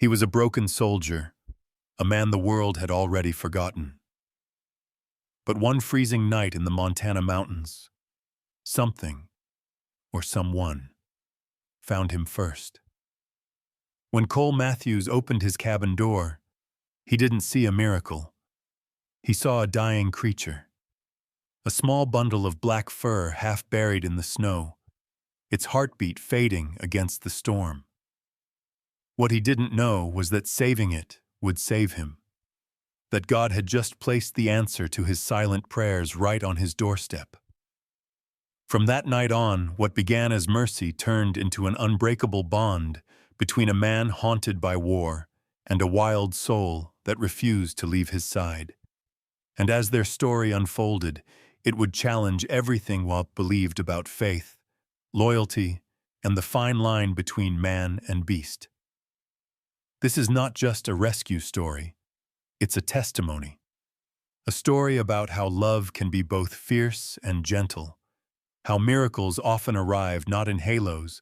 He was a broken soldier, a man the world had already forgotten. But one freezing night in the Montana mountains, something, or someone, found him first. When Cole Matthews opened his cabin door, he didn't see a miracle. He saw a dying creature. A small bundle of black fur half buried in the snow, its heartbeat fading against the storm. What he didn't know was that saving it would save him. That God had just placed the answer to his silent prayers right on his doorstep. From that night on, what began as mercy turned into an unbreakable bond between a man haunted by war and a wild soul that refused to leave his side. And as their story unfolded, it would challenge everything Walt believed about faith, loyalty, and the fine line between man and beast. This is not just a rescue story, it's a testimony. A story about how love can be both fierce and gentle, how miracles often arrive not in halos,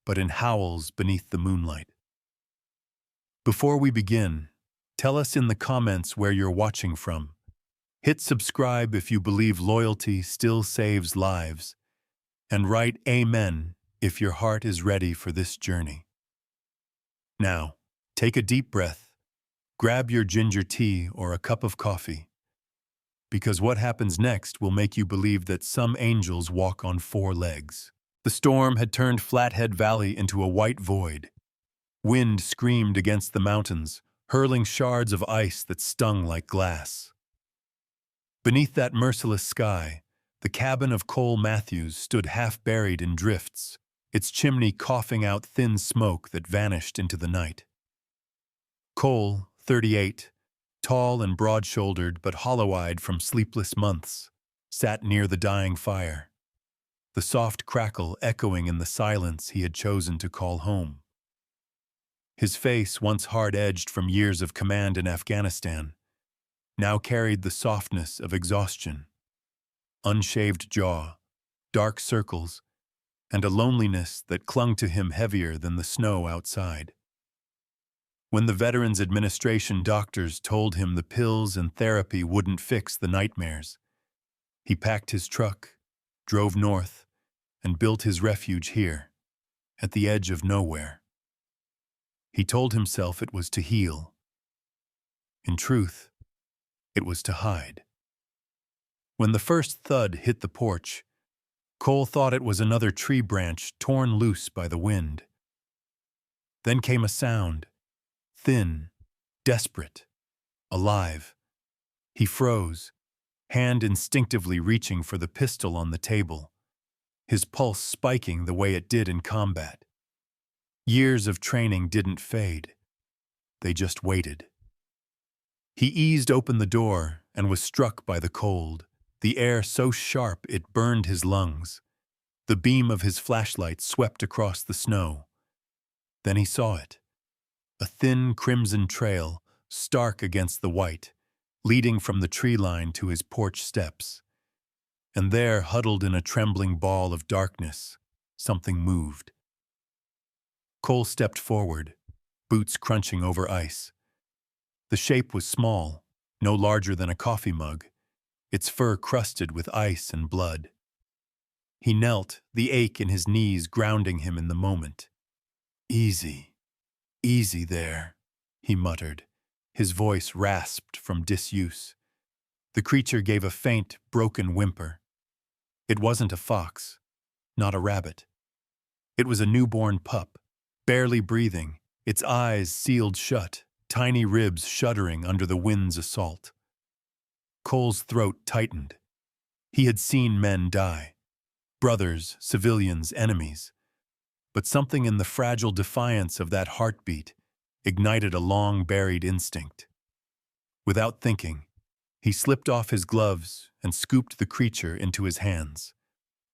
but in howls beneath the moonlight. Before we begin, tell us in the comments where you're watching from. Hit subscribe if you believe loyalty still saves lives, and write Amen if your heart is ready for this journey. Now, take a deep breath, grab your ginger tea or a cup of coffee, because what happens next will make you believe that some angels walk on four legs. The storm had turned Flathead Valley into a white void. Wind screamed against the mountains, hurling shards of ice that stung like glass. Beneath that merciless sky, the cabin of Cole Matthews stood half buried in drifts, its chimney coughing out thin smoke that vanished into the night. Cole, 38, tall and broad-shouldered but hollow-eyed from sleepless months, sat near the dying fire, the soft crackle echoing in the silence he had chosen to call home. His face, once hard-edged from years of command in Afghanistan, now carried the softness of exhaustion. Unshaved jaw, dark circles, and a loneliness that clung to him heavier than the snow outside. When the Veterans Administration doctors told him the pills and therapy wouldn't fix the nightmares, he packed his truck, drove north, and built his refuge here, at the edge of nowhere. He told himself it was to heal. In truth, it was to hide. When the first thud hit the porch, Cole thought it was another tree branch torn loose by the wind. Then came a sound, thin, desperate, alive. He froze, hand instinctively reaching for the pistol on the table, his pulse spiking the way it did in combat. Years of training didn't fade. They just waited. He eased open the door and was struck by the cold, the air so sharp it burned his lungs. The beam of his flashlight swept across the snow. Then he saw it, a thin crimson trail, stark against the white, leading from the tree line to his porch steps. And there, huddled in a trembling ball of darkness, something moved. Cole stepped forward, boots crunching over ice. The shape was small, no larger than a coffee mug, its fur crusted with ice and blood. He knelt, the ache in his knees grounding him in the moment. "Easy, easy there," he muttered, his voice rasped from disuse. The creature gave a faint, broken whimper. It wasn't a fox, not a rabbit. It was a newborn pup, barely breathing, its eyes sealed shut, tiny ribs shuddering under the wind's assault. Cole's throat tightened. He had seen men die. Brothers, civilians, enemies. But something in the fragile defiance of that heartbeat ignited a long-buried instinct. Without thinking, he slipped off his gloves and scooped the creature into his hands.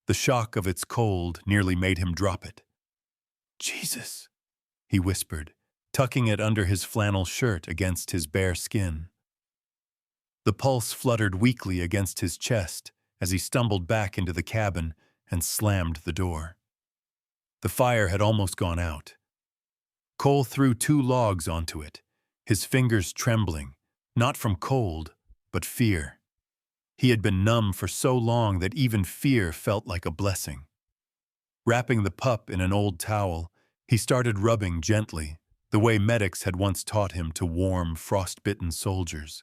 The shock of its cold nearly made him drop it. "Jesus," he whispered, tucking it under his flannel shirt against his bare skin. The pulse fluttered weakly against his chest as he stumbled back into the cabin and slammed the door. The fire had almost gone out. Cole threw 2 logs onto it, his fingers trembling, not from cold, but fear. He had been numb for so long that even fear felt like a blessing. Wrapping the pup in an old towel, he started rubbing gently, the way medics had once taught him to warm, frostbitten soldiers.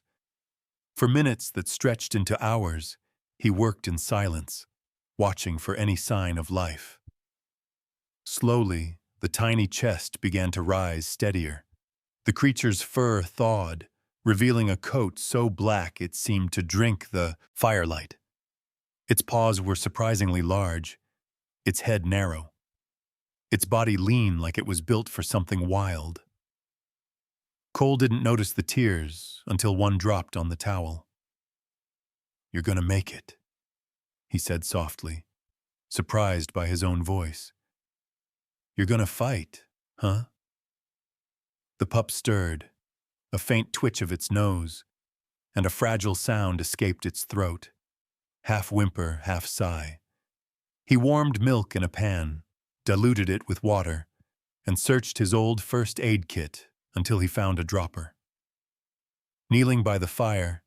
For minutes that stretched into hours, he worked in silence, watching for any sign of life. Slowly, the tiny chest began to rise steadier. The creature's fur thawed, revealing a coat so black it seemed to drink the firelight. Its paws were surprisingly large, its head narrow, its body lean like it was built for something wild. Cole didn't notice the tears until one dropped on the towel. "You're gonna make it," he said softly, surprised by his own voice. "You're gonna fight, huh?" The pup stirred, a faint twitch of its nose, and a fragile sound escaped its throat, half whimper, half sigh. He warmed milk in a pan, diluted it with water, and searched his old first aid kit until he found a dropper. Kneeling by the fire,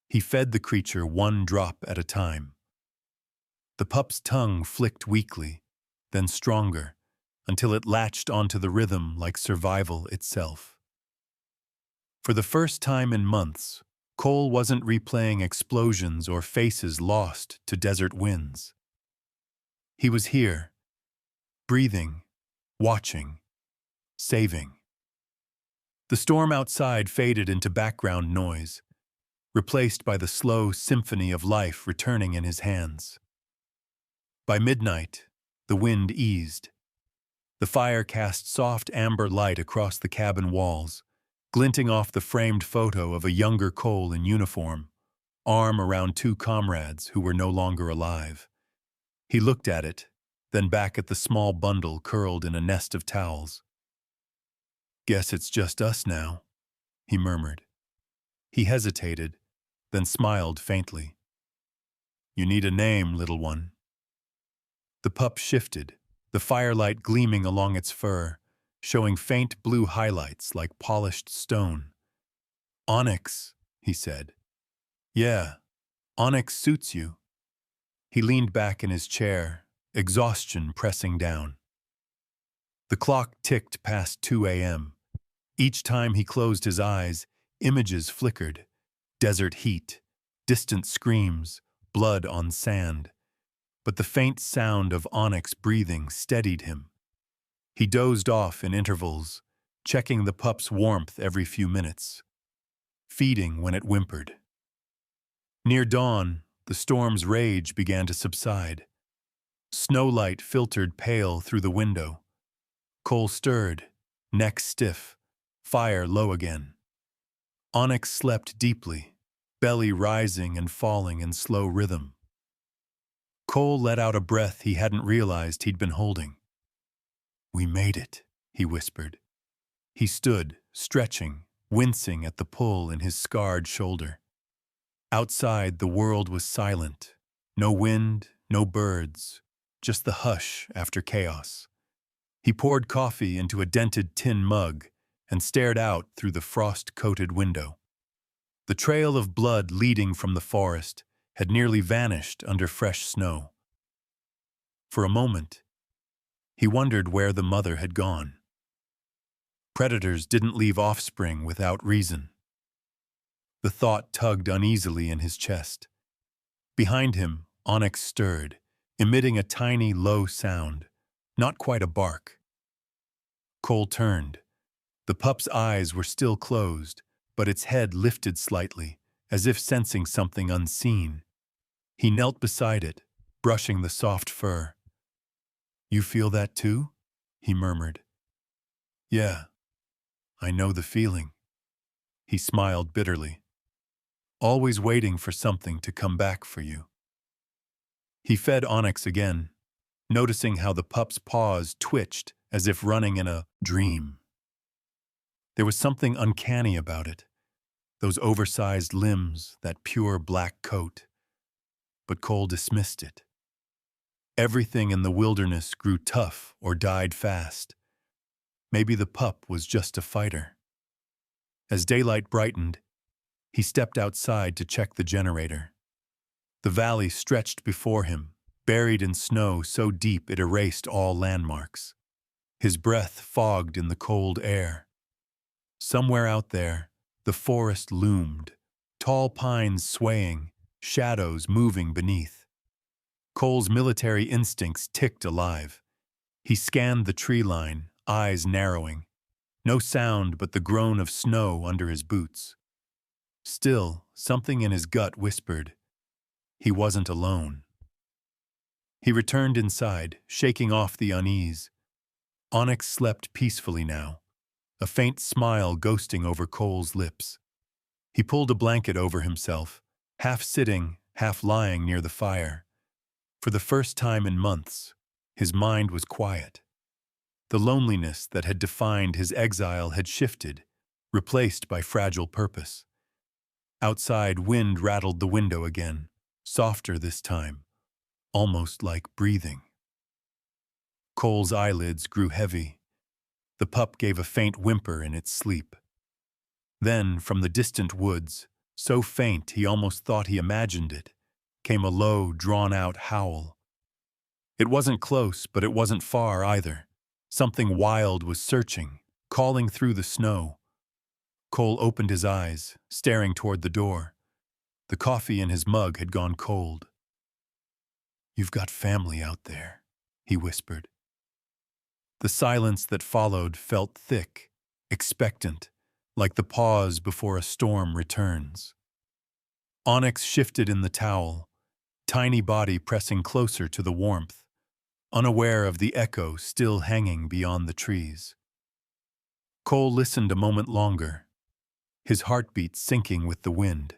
he fed the creature 1 drop at a time. The pup's tongue flicked weakly, then stronger, until it latched onto the rhythm like survival itself. For the first time in months, Cole wasn't replaying explosions or faces lost to desert winds. He was here, breathing, watching, saving. The storm outside faded into background noise, replaced by the slow symphony of life returning in his hands. By midnight, the wind eased. The fire cast soft amber light across the cabin walls, glinting off the framed photo of a younger Cole in uniform, arm around 2 comrades who were no longer alive. He looked at it, then back at the small bundle curled in a nest of towels. "Guess it's just us now," he murmured. He hesitated, then smiled faintly. "You need a name, little one." The pup shifted, the firelight gleaming along its fur, showing faint blue highlights like polished stone. "Onyx," he said. "Yeah, Onyx suits you." He leaned back in his chair, exhaustion pressing down. The clock ticked past 2 a.m. Each time he closed his eyes, images flickered. Desert heat, distant screams, blood on sand. But the faint sound of Onyx breathing steadied him. He dozed off in intervals, checking the pup's warmth every few minutes, feeding when it whimpered. Near dawn, the storm's rage began to subside. Snowlight filtered pale through the window. Cole stirred, neck stiff, fire low again. Onyx slept deeply, belly rising and falling in slow rhythm. Cole let out a breath he hadn't realized he'd been holding. "We made it," he whispered. He stood, stretching, wincing at the pull in his scarred shoulder. Outside, the world was silent. No wind, no birds, just the hush after chaos. He poured coffee into a dented tin mug and stared out through the frost-coated window. The trail of blood leading from the forest had nearly vanished under fresh snow. For a moment, he wondered where the mother had gone. Predators didn't leave offspring without reason. The thought tugged uneasily in his chest. Behind him, Onyx stirred, emitting a tiny, low sound, not quite a bark. Cole turned. The pup's eyes were still closed, but its head lifted slightly, as if sensing something unseen. He knelt beside it, brushing the soft fur. "You feel that too?" he murmured. "Yeah, I know the feeling." He smiled bitterly. "Always waiting for something to come back for you." He fed Onyx again, noticing how the pup's paws twitched as if running in a dream. There was something uncanny about it, those oversized limbs, that pure black coat. But Cole dismissed it. Everything in the wilderness grew tough or died fast. Maybe the pup was just a fighter. As daylight brightened, he stepped outside to check the generator. The valley stretched before him, buried in snow so deep it erased all landmarks. His breath fogged in the cold air. Somewhere out there, the forest loomed, tall pines swaying, shadows moving beneath. Cole's military instincts ticked alive. He scanned the tree line, eyes narrowing. No sound but the groan of snow under his boots. Still, something in his gut whispered, he wasn't alone. He returned inside, shaking off the unease. Onyx slept peacefully now, a faint smile ghosting over Cole's lips. He pulled a blanket over himself, half sitting, half lying near the fire. For the first time in months, his mind was quiet. The loneliness that had defined his exile had shifted, replaced by fragile purpose. Outside, wind rattled the window again, softer this time, almost like breathing. Cole's eyelids grew heavy. The pup gave a faint whimper in its sleep. Then, from the distant woods, so faint he almost thought he imagined it, came a low, drawn-out howl. It wasn't close, but it wasn't far either. Something wild was searching, calling through the snow. Cole opened his eyes, staring toward the door. The coffee in his mug had gone cold. "You've got family out there," he whispered. The silence that followed felt thick, expectant, like the pause before a storm returns. Onyx shifted in the towel, tiny body pressing closer to the warmth, unaware of the echo still hanging beyond the trees. Cole listened a moment longer, his heartbeat sinking with the wind.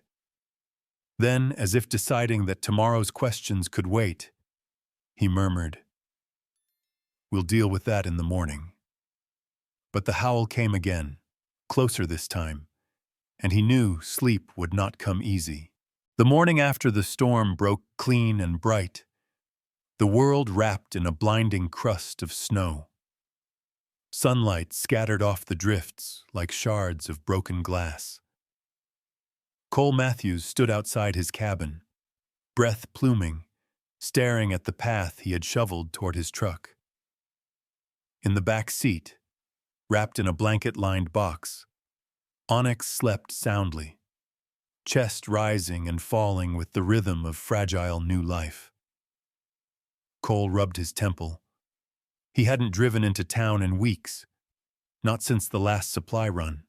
Then, as if deciding that tomorrow's questions could wait, he murmured, "We'll deal with that in the morning." But the howl came again, closer this time, and he knew sleep would not come easy. The morning after the storm broke clean and bright, the world wrapped in a blinding crust of snow. Sunlight scattered off the drifts like shards of broken glass. Cole Matthews stood outside his cabin, breath pluming, staring at the path he had shoveled toward his truck. In the back seat, wrapped in a blanket-lined box, Onyx slept soundly, chest rising and falling with the rhythm of fragile new life. Cole rubbed his temple. He hadn't driven into town in weeks, not since the last supply run.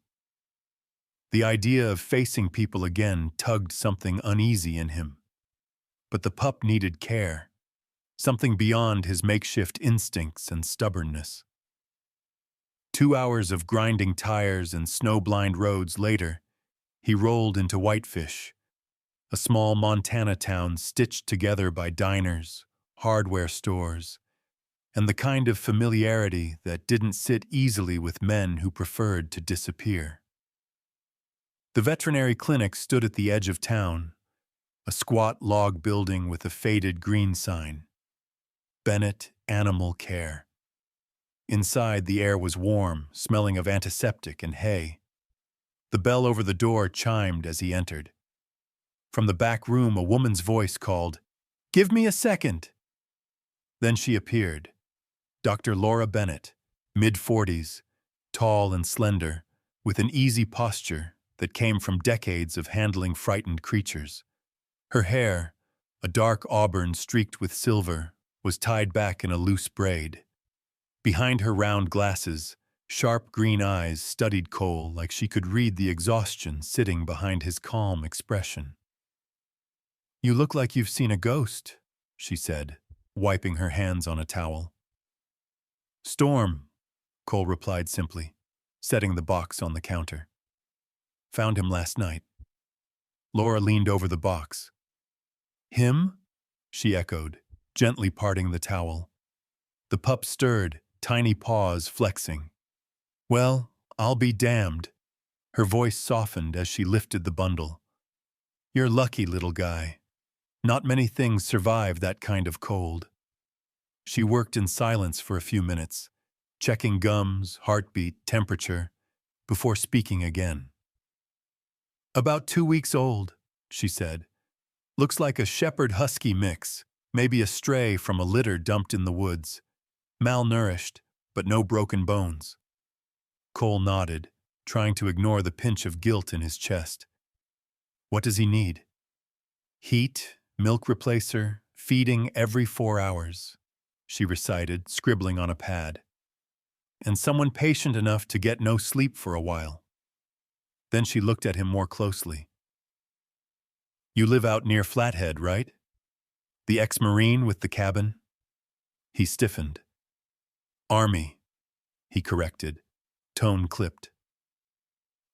The idea of facing people again tugged something uneasy in him. But the pup needed care, something beyond his makeshift instincts and stubbornness. 2 hours of grinding tires and snow-blind roads later, he rolled into Whitefish, a small Montana town stitched together by diners, hardware stores, and the kind of familiarity that didn't sit easily with men who preferred to disappear. The veterinary clinic stood at the edge of town, a squat log building with a faded green sign. Bennett Animal Care. Inside, the air was warm, smelling of antiseptic and hay. The bell over the door chimed as he entered. From the back room, a woman's voice called, "Give me a second." Then she appeared. Dr. Laura Bennett, mid-40s, tall and slender, with an easy posture that came from decades of handling frightened creatures. Her hair, a dark auburn streaked with silver, was tied back in a loose braid. Behind her round glasses, sharp green eyes studied Cole like she could read the exhaustion sitting behind his calm expression. "You look like you've seen a ghost," she said, wiping her hands on a towel. "Storm," Cole replied simply, setting the box on the counter. "Found him last night." Laura leaned over the box. "Him?" she echoed, gently parting the towel. The pup stirred, tiny paws flexing. "Well, I'll be damned." Her voice softened as she lifted the bundle. "You're lucky, little guy. Not many things survive that kind of cold." She worked in silence for a few minutes, checking gums, heartbeat, temperature, before speaking again. "About 2 weeks old," she said. "Looks like a shepherd-husky mix, maybe a stray from a litter dumped in the woods. Malnourished, but no broken bones." Cole nodded, trying to ignore the pinch of guilt in his chest. "What does he need?" "Heat, milk replacer, feeding every 4 hours," she recited, scribbling on a pad. "And someone patient enough to get no sleep for a while." Then she looked at him more closely. "You live out near Flathead, right? The ex-Marine with the cabin?" He stiffened. "Army," he corrected, tone clipped.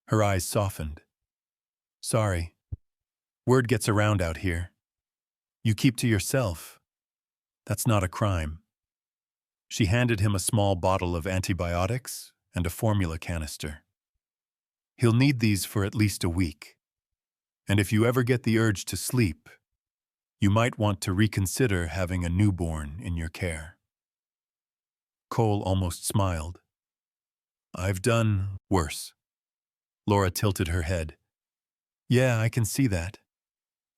Her eyes softened. "Sorry. Word gets around out here. You keep to yourself. That's not a crime." She handed him a small bottle of antibiotics and a formula canister. "He'll need these for at least a week. And if you ever get the urge to sleep, you might want to reconsider having a newborn in your care." Cole almost smiled. "I've done worse." Laura tilted her head. "Yeah, I can see that."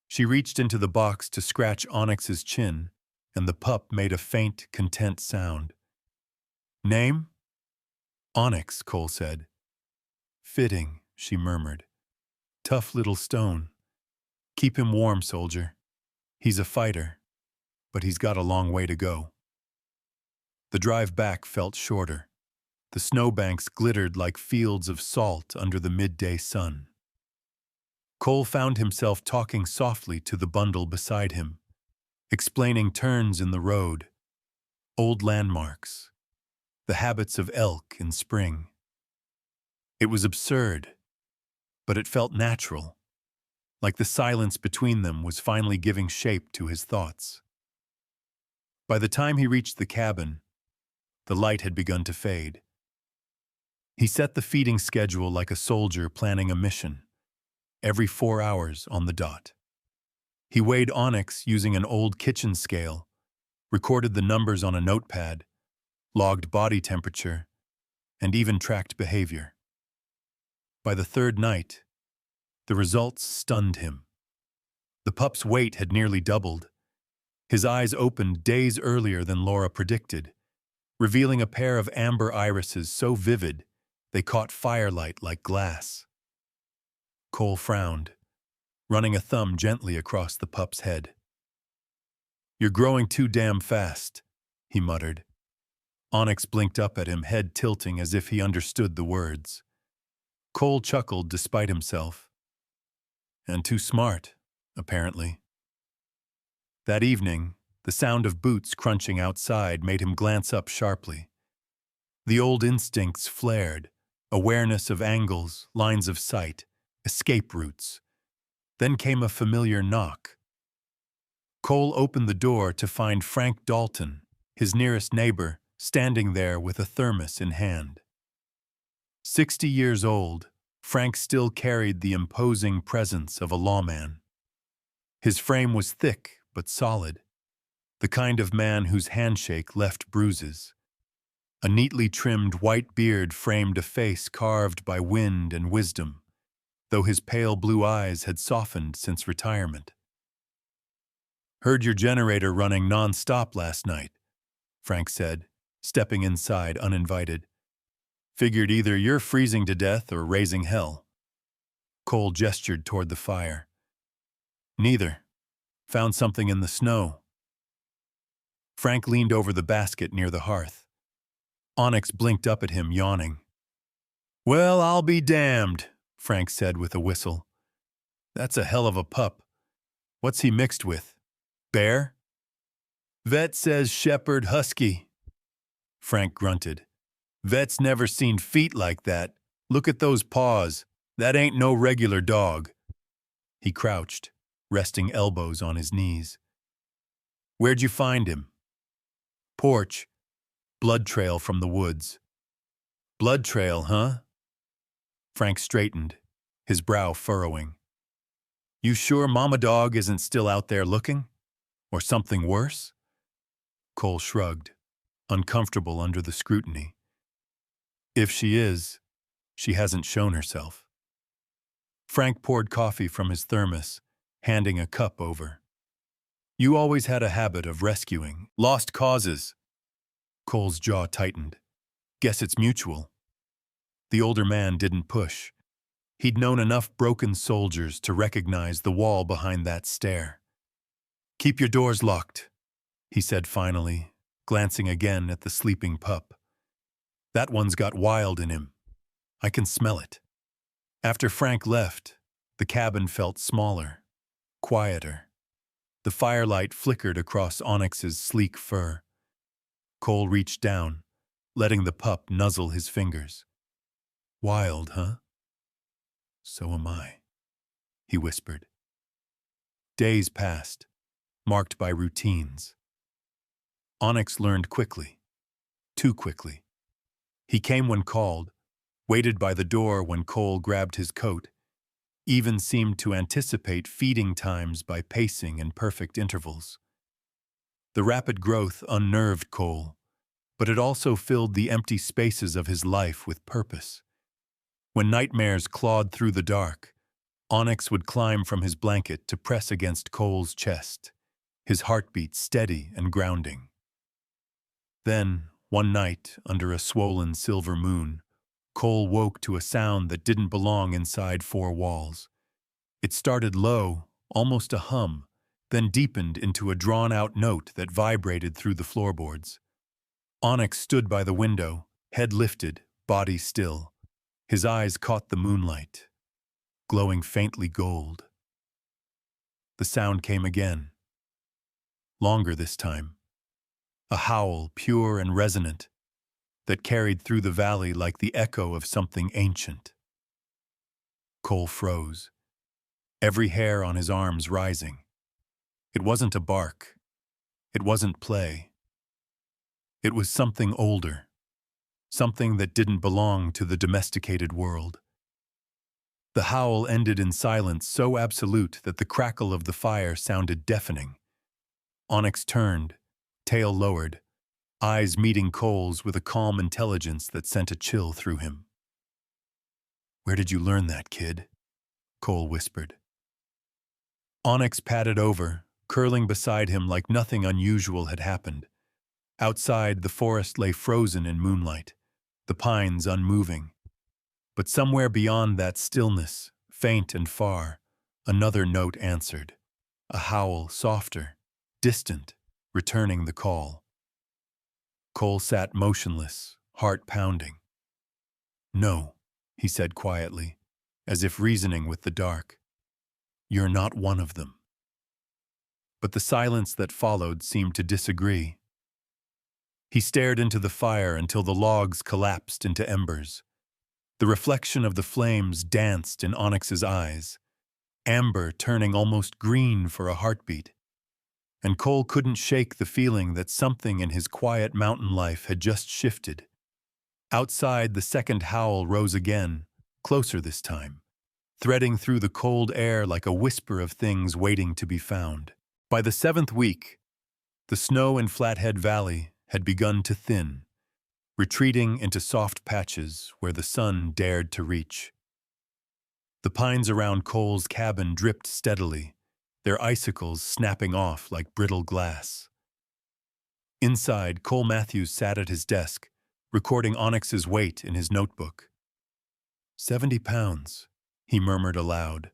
She reached into the box to scratch Onyx's chin, and the pup made a faint, content sound. "Name?" "Onyx," Cole said. "Fitting," she murmured. "Tough little stone. Keep him warm, soldier. He's a fighter, but he's got a long way to go." The drive back felt shorter. The snowbanks glittered like fields of salt under the midday sun. Cole found himself talking softly to the bundle beside him, explaining turns in the road, old landmarks, the habits of elk in spring. It was absurd, but it felt natural, like the silence between them was finally giving shape to his thoughts. By the time he reached the cabin, the light had begun to fade. He set the feeding schedule like a soldier planning a mission, every 4 hours on the dot. He weighed Onyx using an old kitchen scale, recorded the numbers on a notepad, logged body temperature, and even tracked behavior. By the third night, the results stunned him. The pup's weight had nearly doubled. His eyes opened days earlier than Laura predicted, revealing a pair of amber irises so vivid they caught firelight like glass. Cole frowned, running a thumb gently across the pup's head. "You're growing too damn fast," he muttered. Onyx blinked up at him, head tilting as if he understood the words. Cole chuckled despite himself. "And too smart, apparently." That evening, the sound of boots crunching outside made him glance up sharply. The old instincts flared, awareness of angles, lines of sight, escape routes. Then came a familiar knock. Cole opened the door to find Frank Dalton, his nearest neighbor, standing there with a thermos in hand. 60 years old, Frank still carried the imposing presence of a lawman. His frame was thick but solid, the kind of man whose handshake left bruises. A neatly trimmed white beard framed a face carved by wind and wisdom, though his pale blue eyes had softened since retirement. "Heard your generator running non-stop last night," Frank said, stepping inside uninvited. "Figured either you're freezing to death or raising hell." Cole gestured toward the fire. "Neither. Found something in the snow." Frank leaned over the basket near the hearth. Onyx blinked up at him, yawning. "Well, I'll be damned," Frank said with a whistle. "That's a hell of a pup. What's he mixed with? Bear?" "Vet says shepherd husky." Frank grunted. "Vet's never seen feet like that. Look at those paws. That ain't no regular dog." He crouched, resting elbows on his knees. "Where'd you find him?" "Porch. Blood trail from the woods." "Blood trail, huh?" Frank straightened, his brow furrowing. "You sure Mama Dog isn't still out there looking? Or something worse?" Cole shrugged, uncomfortable under the scrutiny. If she is, she hasn't shown herself. Frank poured coffee from his thermos, handing a cup over. You always had a habit of rescuing lost causes. Cole's jaw tightened. Guess it's mutual. The older man didn't push. He'd known enough broken soldiers to recognize the wall behind that stare. Keep your doors locked, he said finally, glancing again at the sleeping pup. That one's got wild in him. I can smell it. After Frank left, the cabin felt smaller, quieter. The firelight flickered across Onyx's sleek fur. Cole reached down, letting the pup nuzzle his fingers. Wild, huh? So am I, he whispered. Days passed, marked by routines. Onyx learned quickly, too quickly. He came when called, waited by the door when Cole grabbed his coat, even seemed to anticipate feeding times by pacing in perfect intervals. The rapid growth unnerved Cole, but it also filled the empty spaces of his life with purpose. When nightmares clawed through the dark, Onyx would climb from his blanket to press against Cole's chest, his heartbeat steady and grounding. Then, one night, under a swollen silver moon, Cole woke to a sound that didn't belong inside four walls. It started low, almost a hum, then deepened into a drawn-out note that vibrated through the floorboards. Onyx stood by the window, head lifted, body still. His eyes caught the moonlight, glowing faintly gold. The sound came again. Longer this time. A howl, pure and resonant, that carried through the valley like the echo of something ancient. Cole froze, every hair on his arms rising. It wasn't a bark. It wasn't play. It was something older, something that didn't belong to the domesticated world. The howl ended in silence so absolute that the crackle of the fire sounded deafening. Onyx turned, tail lowered, eyes meeting Cole's with a calm intelligence that sent a chill through him. Where did you learn that, kid? Cole whispered. Onyx padded over, curling beside him like nothing unusual had happened. Outside, the forest lay frozen in moonlight, the pines unmoving. But somewhere beyond that stillness, faint and far, another note answered, a howl softer, distant, returning the call. Cole sat motionless, heart pounding. No, he said quietly, as if reasoning with the dark. You're not one of them. But the silence that followed seemed to disagree. He stared into the fire until the logs collapsed into embers. The reflection of the flames danced in Onyx's eyes, amber turning almost green for a heartbeat. And Cole couldn't shake the feeling that something in his quiet mountain life had just shifted. Outside, the second howl rose again, closer this time, threading through the cold air like a whisper of things waiting to be found. By the seventh week, the snow in Flathead Valley had begun to thin, retreating into soft patches where the sun dared to reach. The pines around Cole's cabin dripped steadily, their icicles snapping off like brittle glass. Inside, Cole Matthews sat at his desk, recording Onyx's weight in his notebook. 70 pounds, he murmured aloud,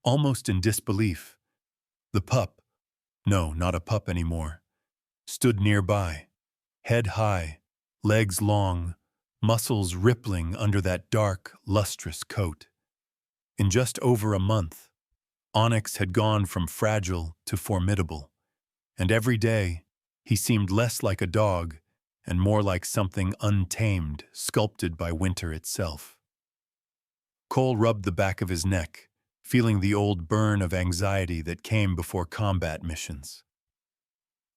almost in disbelief. The pup, no, not a pup anymore, stood nearby, head high, legs long, muscles rippling under that dark, lustrous coat. In just over a month, Onyx had gone from fragile to formidable, and every day he seemed less like a dog and more like something untamed, sculpted by winter itself. Cole rubbed the back of his neck, feeling the old burn of anxiety that came before combat missions.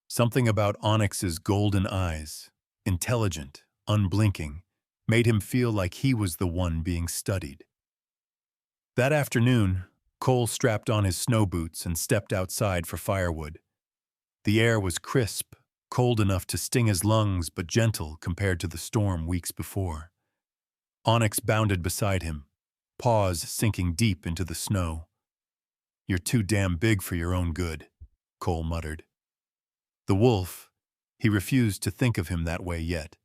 Something about Onyx's golden eyes, intelligent, unblinking, made him feel like he was the one being studied. That afternoon, Cole strapped on his snow boots and stepped outside for firewood. The air was crisp, cold enough to sting his lungs but gentle compared to the storm weeks before. Onyx bounded beside him, paws sinking deep into the snow. "You're too damn big for your own good," Cole muttered. The wolf, he refused to think of him that way yet,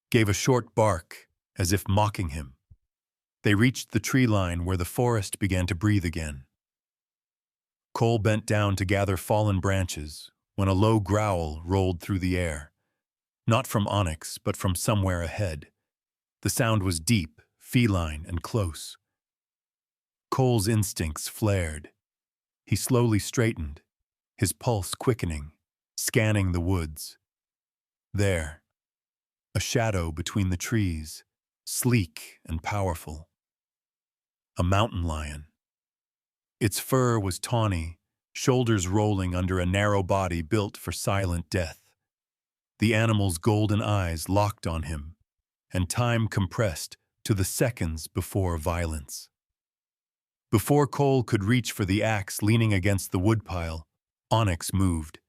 gave a short bark, as if mocking him. They reached the tree line where the forest began to breathe again. Cole bent down to gather fallen branches when a low growl rolled through the air. Not from Onyx, but from somewhere ahead. The sound was deep, feline, and close. Cole's instincts flared. He slowly straightened, his pulse quickening, scanning the woods. There, a shadow between the trees, sleek and powerful. A mountain lion. Its fur was tawny, shoulders rolling under a narrow body built for silent death. The animal's golden eyes locked on him, and time compressed to the seconds before violence. Before Cole could reach for the axe leaning against the woodpile, Onyx moved.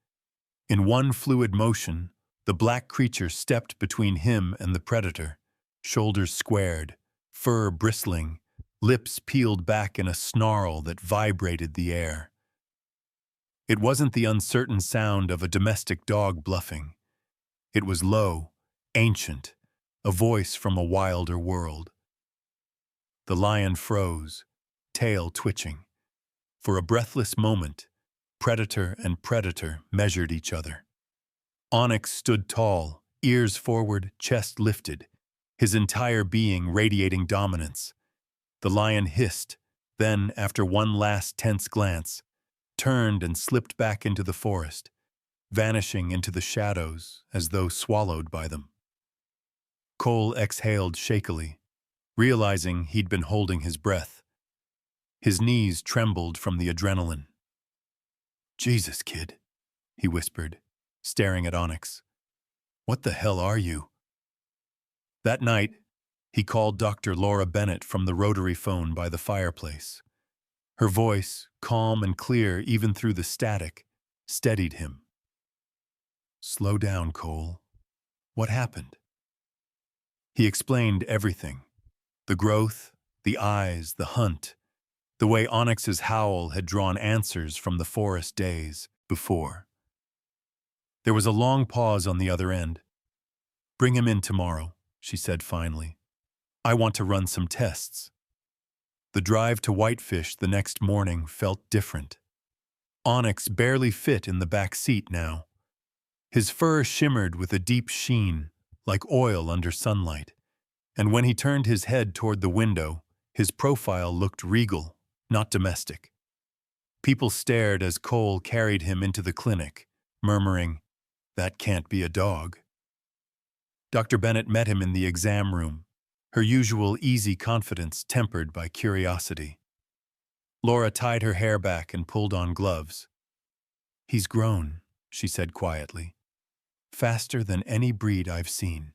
In one fluid motion, the black creature stepped between him and the predator, shoulders squared, fur bristling, lips peeled back in a snarl that vibrated the air. It wasn't the uncertain sound of a domestic dog bluffing. It was low, ancient, a voice from a wilder world. The lion froze, tail twitching. For a breathless moment, predator and predator measured each other. Onyx stood tall, ears forward, chest lifted, his entire being radiating dominance. The lion hissed, then, after one last tense glance, turned and slipped back into the forest, vanishing into the shadows as though swallowed by them. Cole exhaled shakily, realizing he'd been holding his breath. His knees trembled from the adrenaline. "Jesus, kid," he whispered, staring at Onyx. "What the hell are you?" That night, he called Dr. Laura Bennett from the rotary phone by the fireplace. Her voice, calm and clear even through the static, steadied him. "Slow down, Cole. What happened?" He explained everything. The growth, the eyes, the hunt, the way Onyx's howl had drawn answers from the forest days before. There was a long pause on the other end. "Bring him in tomorrow," she said finally. "I want to run some tests." The drive to Whitefish the next morning felt different. Onyx barely fit in the back seat now. His fur shimmered with a deep sheen, like oil under sunlight, and when he turned his head toward the window, his profile looked regal, not domestic. People stared as Cole carried him into the clinic, murmuring, "That can't be a dog." Dr. Bennett met him in the exam room, her usual easy confidence tempered by curiosity. Laura tied her hair back and pulled on gloves. "He's grown," she said quietly. "Faster than any breed I've seen."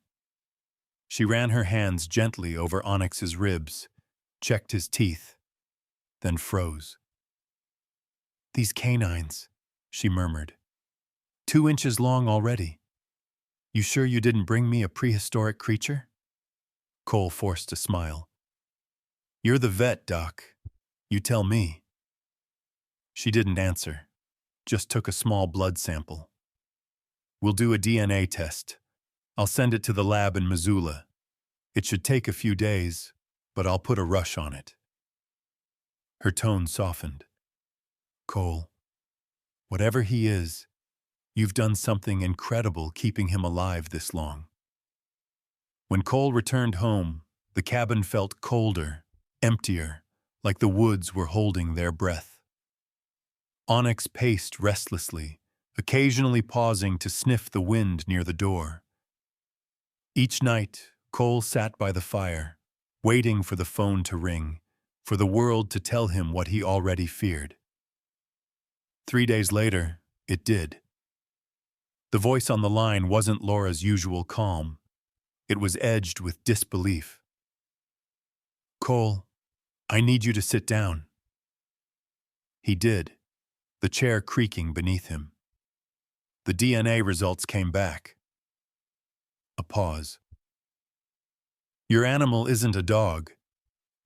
She ran her hands gently over Onyx's ribs, checked his teeth, then froze. "These canines," she murmured. 2 inches long already. You sure you didn't bring me a prehistoric creature?" Cole forced a smile. "You're the vet, Doc. You tell me." She didn't answer, just took a small blood sample. "We'll do a DNA test. I'll send it to the lab in Missoula. It should take a few days, but I'll put a rush on it." Her tone softened. "Cole, whatever he is, you've done something incredible keeping him alive this long." When Cole returned home, the cabin felt colder, emptier, like the woods were holding their breath. Onyx paced restlessly, occasionally pausing to sniff the wind near the door. Each night, Cole sat by the fire, waiting for the phone to ring, for the world to tell him what he already feared. 3 days later, it did. The voice on the line wasn't Laura's usual calm. It was edged with disbelief. "Cole, I need you to sit down." He did, the chair creaking beneath him. The DNA results came back. A pause. Your animal isn't a dog.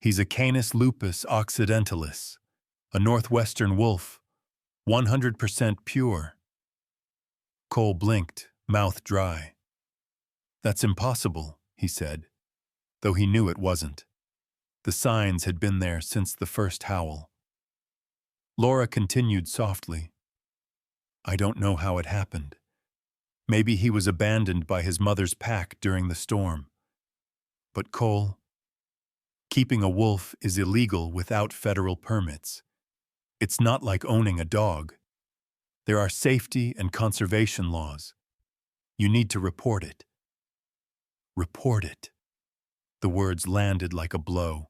He's a Canis lupus occidentalis, a northwestern wolf, 100% pure. Cole blinked, mouth dry. That's impossible, he said, though he knew it wasn't. The signs had been there since the first howl. Laura continued softly. I don't know how it happened. Maybe he was abandoned by his mother's pack during the storm. But Cole, keeping a wolf is illegal without federal permits. It's not like owning a dog. There are safety and conservation laws. You need to report it. Report it. The words landed like a blow.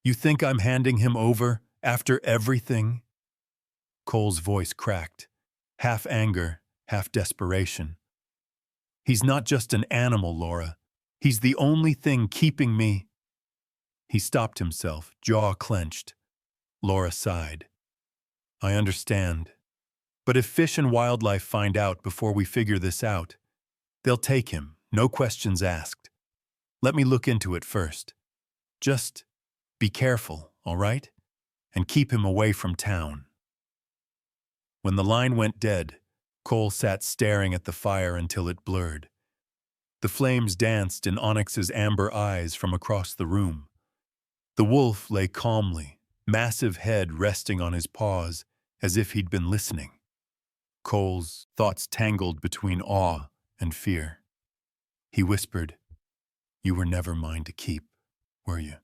You think I'm handing him over after everything? Cole's voice cracked, half anger, half desperation. He's not just an animal, Laura. He's the only thing keeping me. He stopped himself, jaw clenched. Laura sighed. I understand. But if Fish and Wildlife find out before we figure this out, they'll take him, no questions asked. Let me look into it first. Just be careful, all right? And keep him away from town. When the line went dead, Cole sat staring at the fire until it blurred. The flames danced in Onyx's amber eyes from across the room. The wolf lay calmly, massive head resting on his paws, as if he'd been listening. Cole's thoughts tangled between awe and fear. He whispered, You were never mine to keep, were you?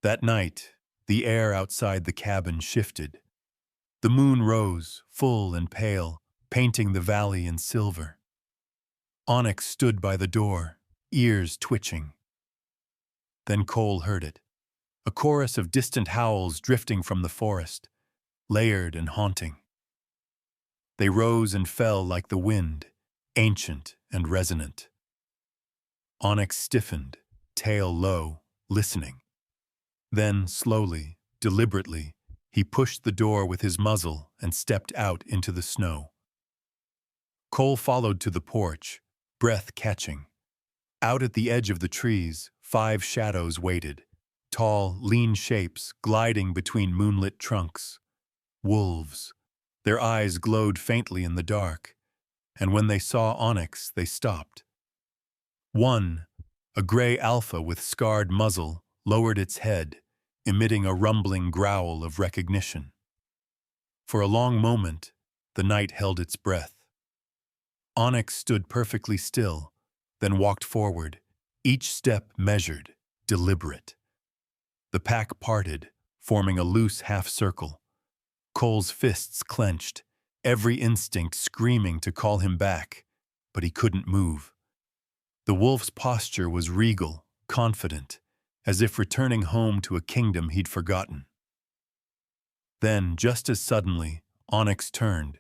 That night, the air outside the cabin shifted. The moon rose, full and pale, painting the valley in silver. Onyx stood by the door, ears twitching. Then Cole heard it, a chorus of distant howls drifting from the forest, layered and haunting. They rose and fell like the wind, ancient and resonant. Onyx stiffened, tail low, listening. Then, slowly, deliberately, he pushed the door with his muzzle and stepped out into the snow. Cole followed to the porch, breath catching. Out at the edge of the trees, 5 shadows waited, tall, lean shapes gliding between moonlit trunks. Wolves. Their eyes glowed faintly in the dark, and when they saw Onyx, they stopped. One, a gray alpha with scarred muzzle, lowered its head, emitting a rumbling growl of recognition. For a long moment, the night held its breath. Onyx stood perfectly still, then walked forward, each step measured, deliberate. The pack parted, forming a loose half-circle. Cole's fists clenched, every instinct screaming to call him back, but he couldn't move. The wolf's posture was regal, confident, as if returning home to a kingdom he'd forgotten. Then, just as suddenly, Onyx turned.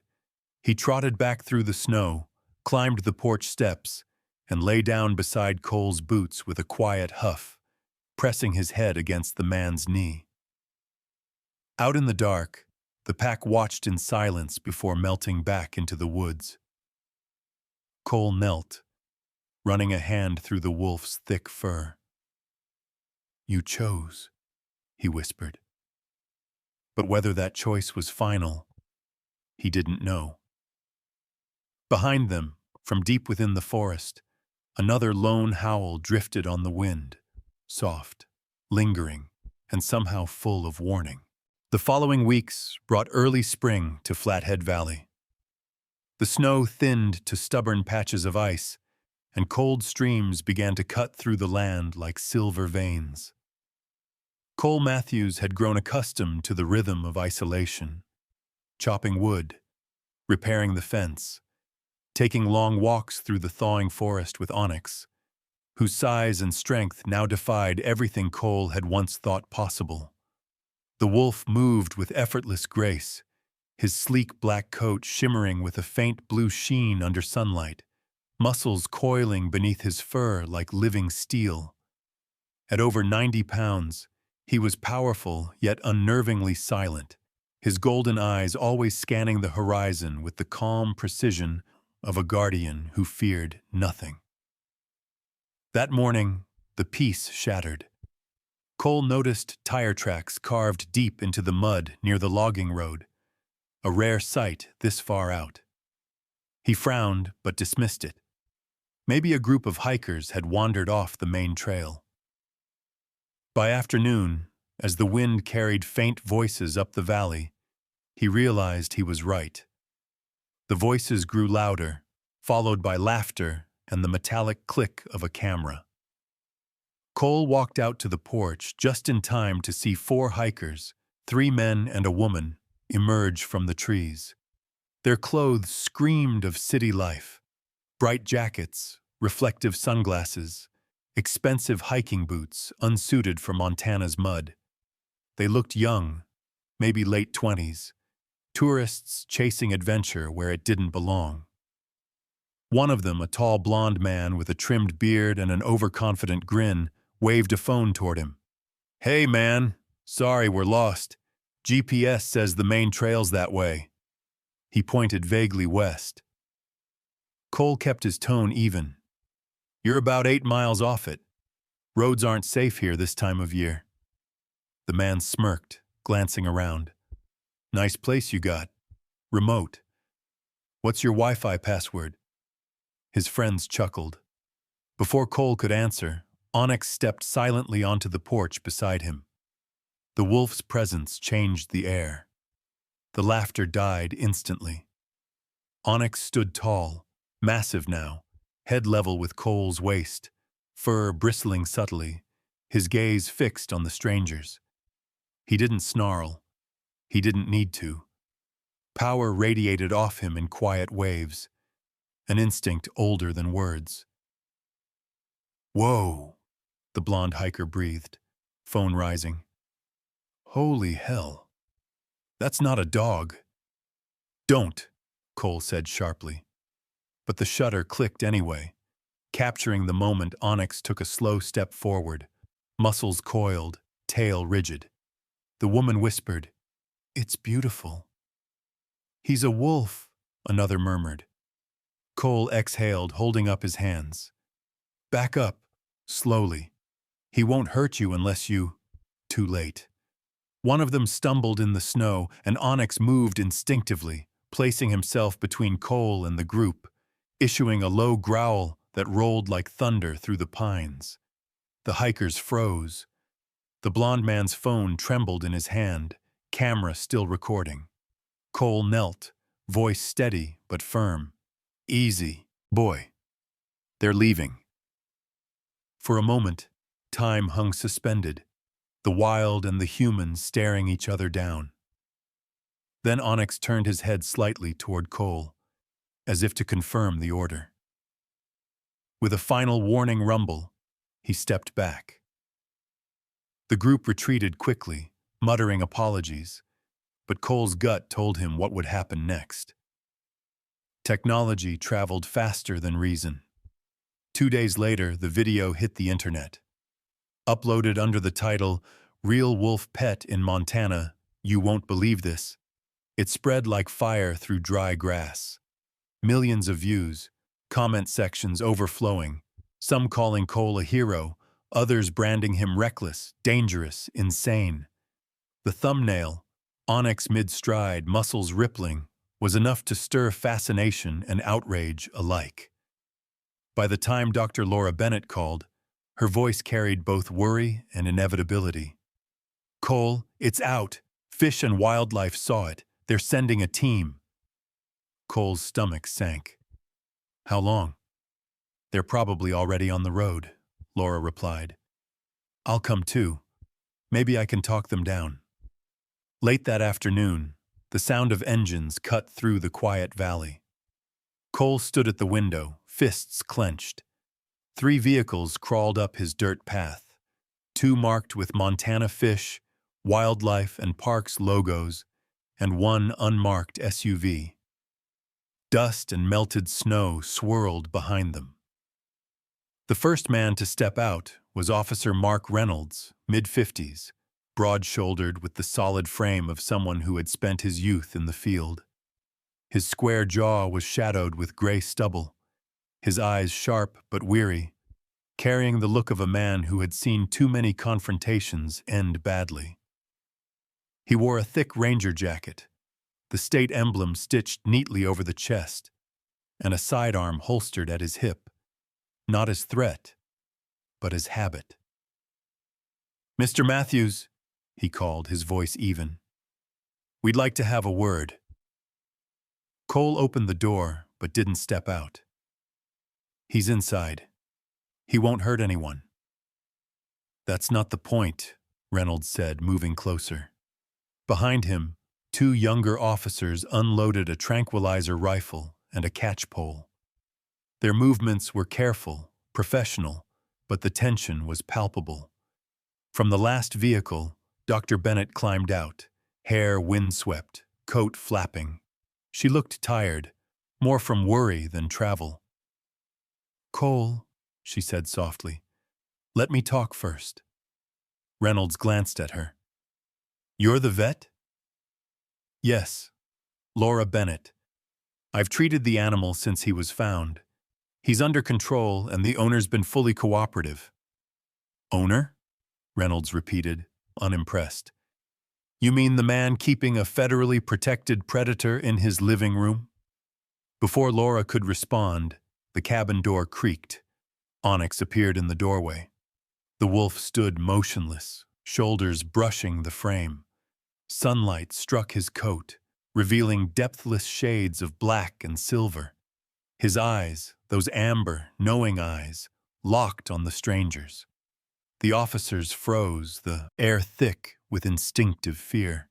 He trotted back through the snow, climbed the porch steps, and lay down beside Cole's boots with a quiet huff, pressing his head against the man's knee. Out in the dark, the pack watched in silence before melting back into the woods. Cole knelt, running a hand through the wolf's thick fur. You chose, he whispered. But whether that choice was final, he didn't know. Behind them, from deep within the forest, another lone howl drifted on the wind, soft, lingering, and somehow full of warning. The following weeks brought early spring to Flathead Valley. The snow thinned to stubborn patches of ice, and cold streams began to cut through the land like silver veins. Cole Matthews had grown accustomed to the rhythm of isolation, chopping wood, repairing the fence, taking long walks through the thawing forest with Onyx, whose size and strength now defied everything Cole had once thought possible. The wolf moved with effortless grace, his sleek black coat shimmering with a faint blue sheen under sunlight, muscles coiling beneath his fur like living steel. At over 90 pounds, he was powerful yet unnervingly silent, his golden eyes always scanning the horizon with the calm precision of a guardian who feared nothing. That morning, the peace shattered. Cole noticed tire tracks carved deep into the mud near the logging road, a rare sight this far out. He frowned but dismissed it. Maybe a group of hikers had wandered off the main trail. By afternoon, as the wind carried faint voices up the valley, he realized he was right. The voices grew louder, followed by laughter and the metallic click of a camera. Cole walked out to the porch just in time to see 4 hikers, 3 men and a woman, emerge from the trees. Their clothes screamed of city life. Bright jackets, reflective sunglasses, expensive hiking boots unsuited for Montana's mud. They looked young, maybe late 20s, tourists chasing adventure where it didn't belong. One of them, a tall blond man with a trimmed beard and an overconfident grin, waved a phone toward him. "Hey man, sorry we're lost. GPS says the main trail's that way." He pointed vaguely west. Cole kept his tone even. "You're about 8 miles off it. Roads aren't safe here this time of year." The man smirked, glancing around. "Nice place you got. Remote. What's your Wi-Fi password?" His friends chuckled. Before Cole could answer, Onyx stepped silently onto the porch beside him. The wolf's presence changed the air. The laughter died instantly. Onyx stood tall, massive now, head level with Cole's waist, fur bristling subtly, his gaze fixed on the strangers. He didn't snarl. He didn't need to. Power radiated off him in quiet waves, an instinct older than words. "Whoa," the blonde hiker breathed, phone rising. "Holy hell. That's not a dog." "Don't," Cole said sharply. But the shutter clicked anyway. Capturing the moment, Onyx took a slow step forward, muscles coiled, tail rigid. The woman whispered, "It's beautiful." "He's a wolf," another murmured. Cole exhaled, holding up his hands. "Back up, slowly. He won't hurt you unless you—" Too late. One of them stumbled in the snow, and Onyx moved instinctively, placing himself between Cole and the group, issuing a low growl that rolled like thunder through the pines. The hikers froze. The blond man's phone trembled in his hand, camera still recording. Cole knelt, voice steady but firm. "Easy, boy. They're leaving." For a moment, time hung suspended, the wild and the human staring each other down. Then Onyx turned his head slightly toward Cole, as if to confirm the order. With a final warning rumble, he stepped back. The group retreated quickly, muttering apologies, but Cole's gut told him what would happen next. Technology traveled faster than reason. 2 days later, the video hit the internet. Uploaded under the title, "Real Wolf Pet in Montana, You Won't Believe This," it spread like fire through dry grass. Millions of views, comment sections overflowing, some calling Cole a hero, others branding him reckless, dangerous, insane. The thumbnail, Onyx mid-stride, muscles rippling, was enough to stir fascination and outrage alike. By the time Dr. Laura Bennett called, her voice carried both worry and inevitability. "Cole, it's out. Fish and Wildlife saw it. They're sending a team." Cole's stomach sank. "How long?" "They're probably already on the road," Laura replied. "I'll come too. Maybe I can talk them down." Late that afternoon, the sound of engines cut through the quiet valley. Cole stood at the window, fists clenched. 3 vehicles crawled up his dirt path, 2 marked with Montana Fish, Wildlife, and Parks logos, and 1 unmarked SUV. Dust and melted snow swirled behind them. The first man to step out was Officer Mark Reynolds, mid-50s, broad-shouldered with the solid frame of someone who had spent his youth in the field. His square jaw was shadowed with gray stubble, his eyes sharp but weary, carrying the look of a man who had seen too many confrontations end badly. He wore a thick ranger jacket, the state emblem stitched neatly over the chest, and a sidearm holstered at his hip, not as threat, but as habit. "Mr. Matthews," he called, his voice even. "We'd like to have a word." Cole opened the door, but didn't step out. "He's inside. He won't hurt anyone." "That's not the point," Reynolds said, moving closer. Behind him, two younger officers unloaded a tranquilizer rifle and a catch pole. Their movements were careful, professional, but the tension was palpable. From the last vehicle, Dr. Bennett climbed out, hair windswept, coat flapping. She looked tired, more from worry than travel. "Cole," she said softly, "let me talk first." Reynolds glanced at her. "You're the vet?" "Yes, Laura Bennett. I've treated the animal since he was found. He's under control and the owner's been fully cooperative." "Owner?" Reynolds repeated, unimpressed. "You mean the man keeping a federally protected predator in his living room?" Before Laura could respond, the cabin door creaked. Onyx appeared in the doorway. The wolf stood motionless, shoulders brushing the frame. Sunlight struck his coat, revealing depthless shades of black and silver. His eyes, those amber, knowing eyes, locked on the strangers. The officers froze, the air thick with instinctive fear.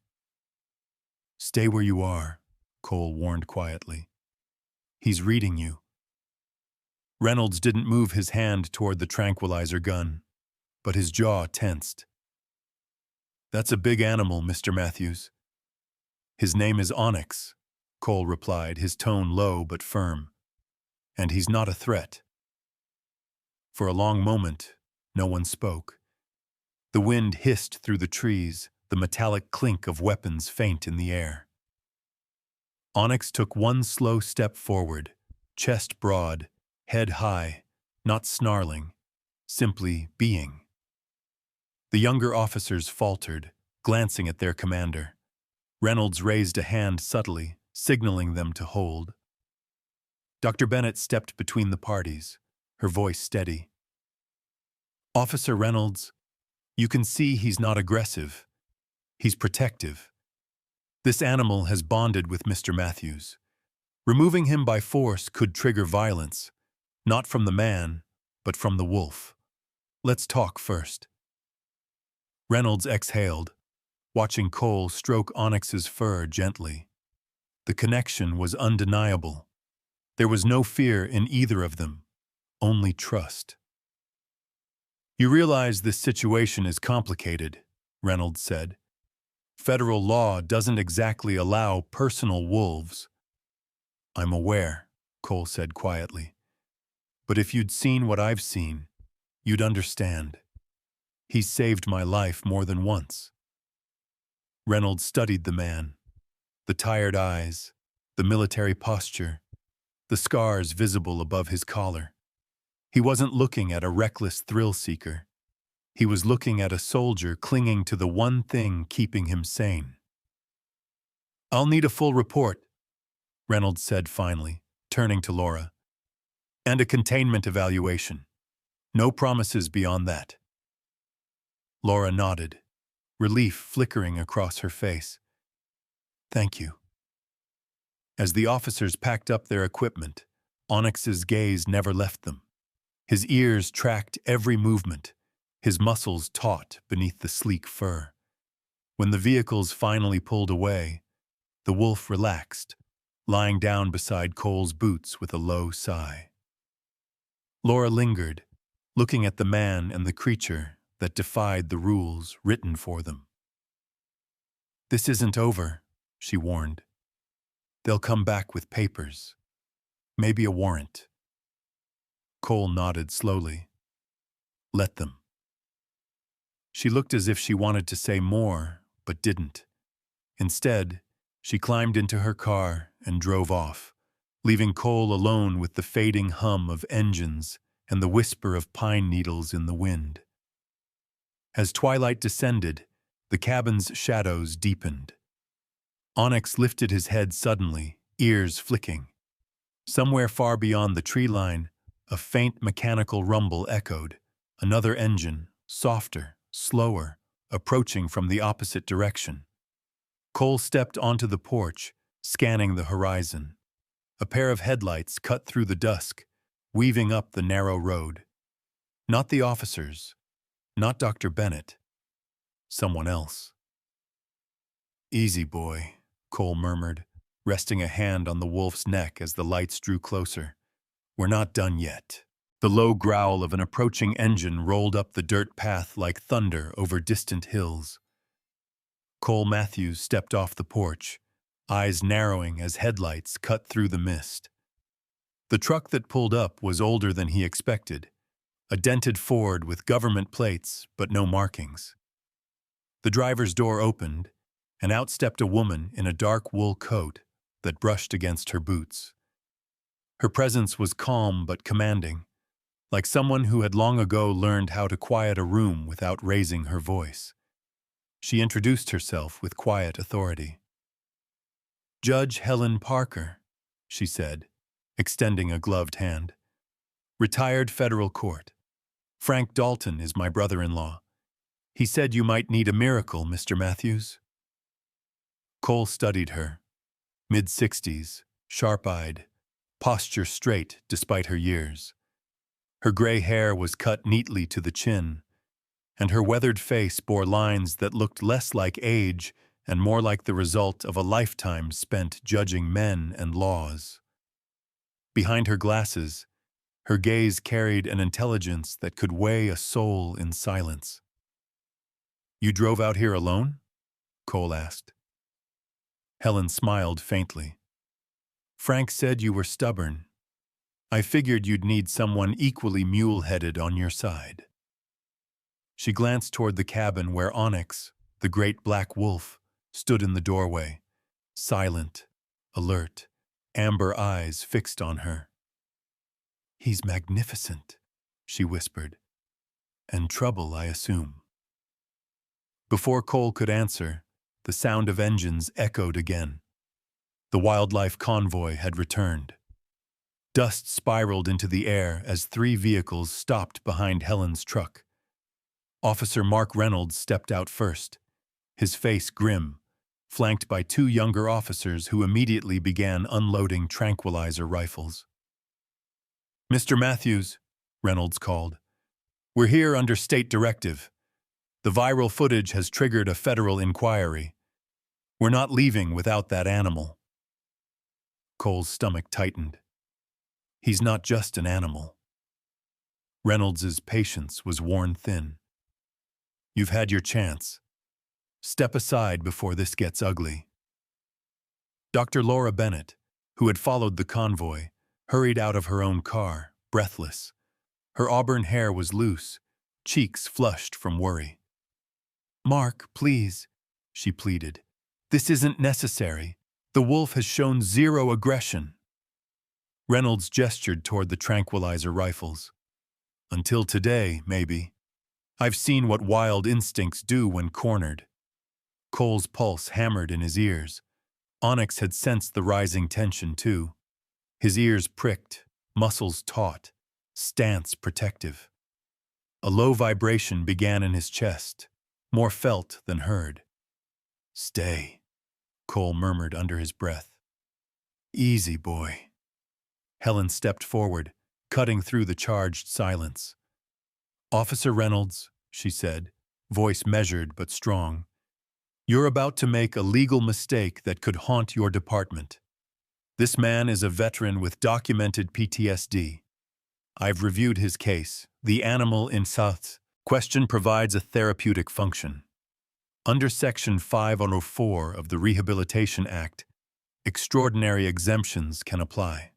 "Stay where you are," Cole warned quietly. "He's reading you." Reynolds didn't move his hand toward the tranquilizer gun, but his jaw tensed. "That's a big animal, Mr. Matthews." "His name is Onyx," Cole replied, his tone low but firm. "And he's not a threat." For a long moment, no one spoke. The wind hissed through the trees, the metallic clink of weapons faint in the air. Onyx took one slow step forward, chest broad, head high, not snarling, simply being. The younger officers faltered, glancing at their commander. Reynolds raised a hand subtly, signaling them to hold. Dr. Bennett stepped between the parties, her voice steady. "Officer Reynolds, you can see he's not aggressive. He's protective. This animal has bonded with Mr. Matthews. Removing him by force could trigger violence, not from the man, but from the wolf. Let's talk first." Reynolds exhaled, watching Cole stroke Onyx's fur gently. The connection was undeniable. There was no fear in either of them, only trust. "You realize this situation is complicated," Reynolds said. "Federal law doesn't exactly allow personal wolves." "I'm aware," Cole said quietly. "But if you'd seen what I've seen, you'd understand. He's saved my life more than once." Reynolds studied the man. The tired eyes, the military posture, the scars visible above his collar. He wasn't looking at a reckless thrill-seeker. He was looking at a soldier clinging to the one thing keeping him sane. "I'll need a full report," Reynolds said finally, turning to Laura. "And a containment evaluation. No promises beyond that." Laura nodded, relief flickering across her face. "Thank you." As the officers packed up their equipment, Onyx's gaze never left them. His ears tracked every movement, his muscles taut beneath the sleek fur. When the vehicles finally pulled away, the wolf relaxed, lying down beside Cole's boots with a low sigh. Laura lingered, looking at the man and the creature that defied the rules written for them. "This isn't over," she warned. "They'll come back with papers. Maybe a warrant." Cole nodded slowly. "Let them." She looked as if she wanted to say more, but didn't. Instead, she climbed into her car and drove off, leaving Cole alone with the fading hum of engines and the whisper of pine needles in the wind. As twilight descended, the cabin's shadows deepened. Onyx lifted his head suddenly, ears flicking. Somewhere far beyond the tree line, a faint mechanical rumble echoed, another engine, softer, slower, approaching from the opposite direction. Cole stepped onto the porch, scanning the horizon. A pair of headlights cut through the dusk, weaving up the narrow road. Not the officers, not Dr. Bennett. Someone else. "Easy, boy," Cole murmured, resting a hand on the wolf's neck as the lights drew closer. "We're not done yet." The low growl of an approaching engine rolled up the dirt path like thunder over distant hills. Cole Matthews stepped off the porch, eyes narrowing as headlights cut through the mist. The truck that pulled up was older than he expected, a dented Ford with government plates but no markings. The driver's door opened, and out stepped a woman in a dark wool coat that brushed against her boots. Her presence was calm but commanding, like someone who had long ago learned how to quiet a room without raising her voice. She introduced herself with quiet authority. "Judge Helen Parker," she said, extending a gloved hand. "Retired federal court. Frank Dalton is my brother-in-law. He said you might need a miracle, Mr. Matthews." Cole studied her. Mid-60s, sharp-eyed, posture straight despite her years. Her gray hair was cut neatly to the chin, and her weathered face bore lines that looked less like age and more like the result of a lifetime spent judging men and laws. Behind her glasses, her gaze carried an intelligence that could weigh a soul in silence. "You drove out here alone?" Cole asked. Helen smiled faintly. "Frank said you were stubborn. I figured you'd need someone equally mule-headed on your side." She glanced toward the cabin where Onyx, the great black wolf, stood in the doorway, silent, alert, amber eyes fixed on her. "He's magnificent," she whispered. "And trouble, I assume." Before Cole could answer, the sound of engines echoed again. The wildlife convoy had returned. Dust spiraled into the air as 3 vehicles stopped behind Helen's truck. Officer Mark Reynolds stepped out first, his face grim, flanked by 2 younger officers who immediately began unloading tranquilizer rifles. "Mr. Matthews," Reynolds called, "we're here under state directive. The viral footage has triggered a federal inquiry. We're not leaving without that animal." Cole's stomach tightened. He's not just an animal. Reynolds's patience was worn thin. "You've had your chance. Step aside before this gets ugly." Dr. Laura Bennett, who had followed the convoy, hurried out of her own car, breathless. Her auburn hair was loose, cheeks flushed from worry. "Mark, please," she pleaded. "This isn't necessary. The wolf has shown zero aggression." Reynolds gestured toward the tranquilizer rifles. "Until today, maybe. I've seen what wild instincts do when cornered." Cole's pulse hammered in his ears. Onyx had sensed the rising tension, too. His ears pricked, muscles taut, stance protective. A low vibration began in his chest, more felt than heard. "Stay," Cole murmured under his breath. "Easy, boy." Helen stepped forward, cutting through the charged silence. "Officer Reynolds," she said, voice measured but strong, "you're about to make a legal mistake that could haunt your department. This man is a veteran with documented PTSD. I've reviewed his case. The animal in South question provides a therapeutic function. Under Section 504 of the Rehabilitation Act, extraordinary exemptions can apply."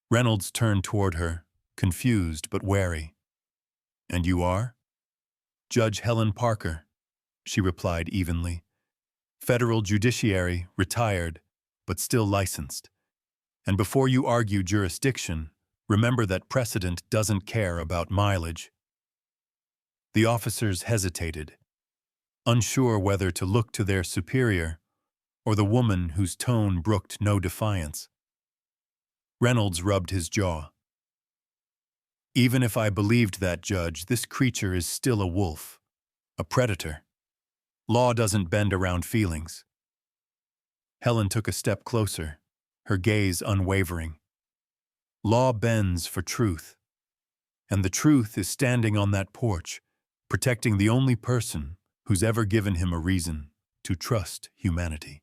Reynolds turned toward her, confused but wary. "And you are?" "Judge Helen Parker," she replied evenly. "Federal judiciary, retired, but still licensed. And before you argue jurisdiction, Remember that precedent doesn't care about mileage. The officers hesitated, unsure whether to look to their superior or the woman whose tone brooked no defiance. Reynolds rubbed his jaw. Even if I believed that, Judge, this creature is still a wolf, a predator. Law doesn't bend around feelings. Helen took a step closer, her gaze unwavering. Law bends for truth, and the truth is standing on that porch, protecting the only person who's ever given him a reason to trust humanity.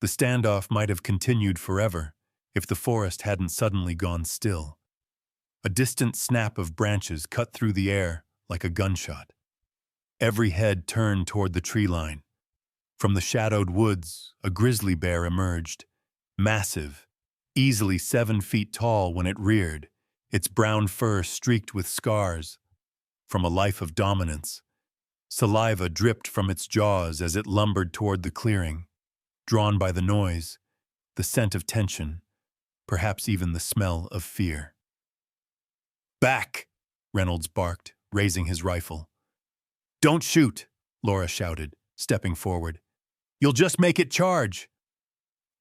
The standoff might have continued forever if the forest hadn't suddenly gone still. A distant snap of branches cut through the air like a gunshot. Every head turned toward the tree line. From the shadowed woods, a grizzly bear emerged, massive, easily 7 feet tall when it reared, its brown fur streaked with scars from a life of dominance. Saliva dripped from its jaws as it lumbered toward the clearing, drawn by the noise, the scent of tension, perhaps even the smell of fear. "Back!" Reynolds barked, raising his rifle. "Don't shoot!" Laura shouted, stepping forward. "You'll just make it charge!"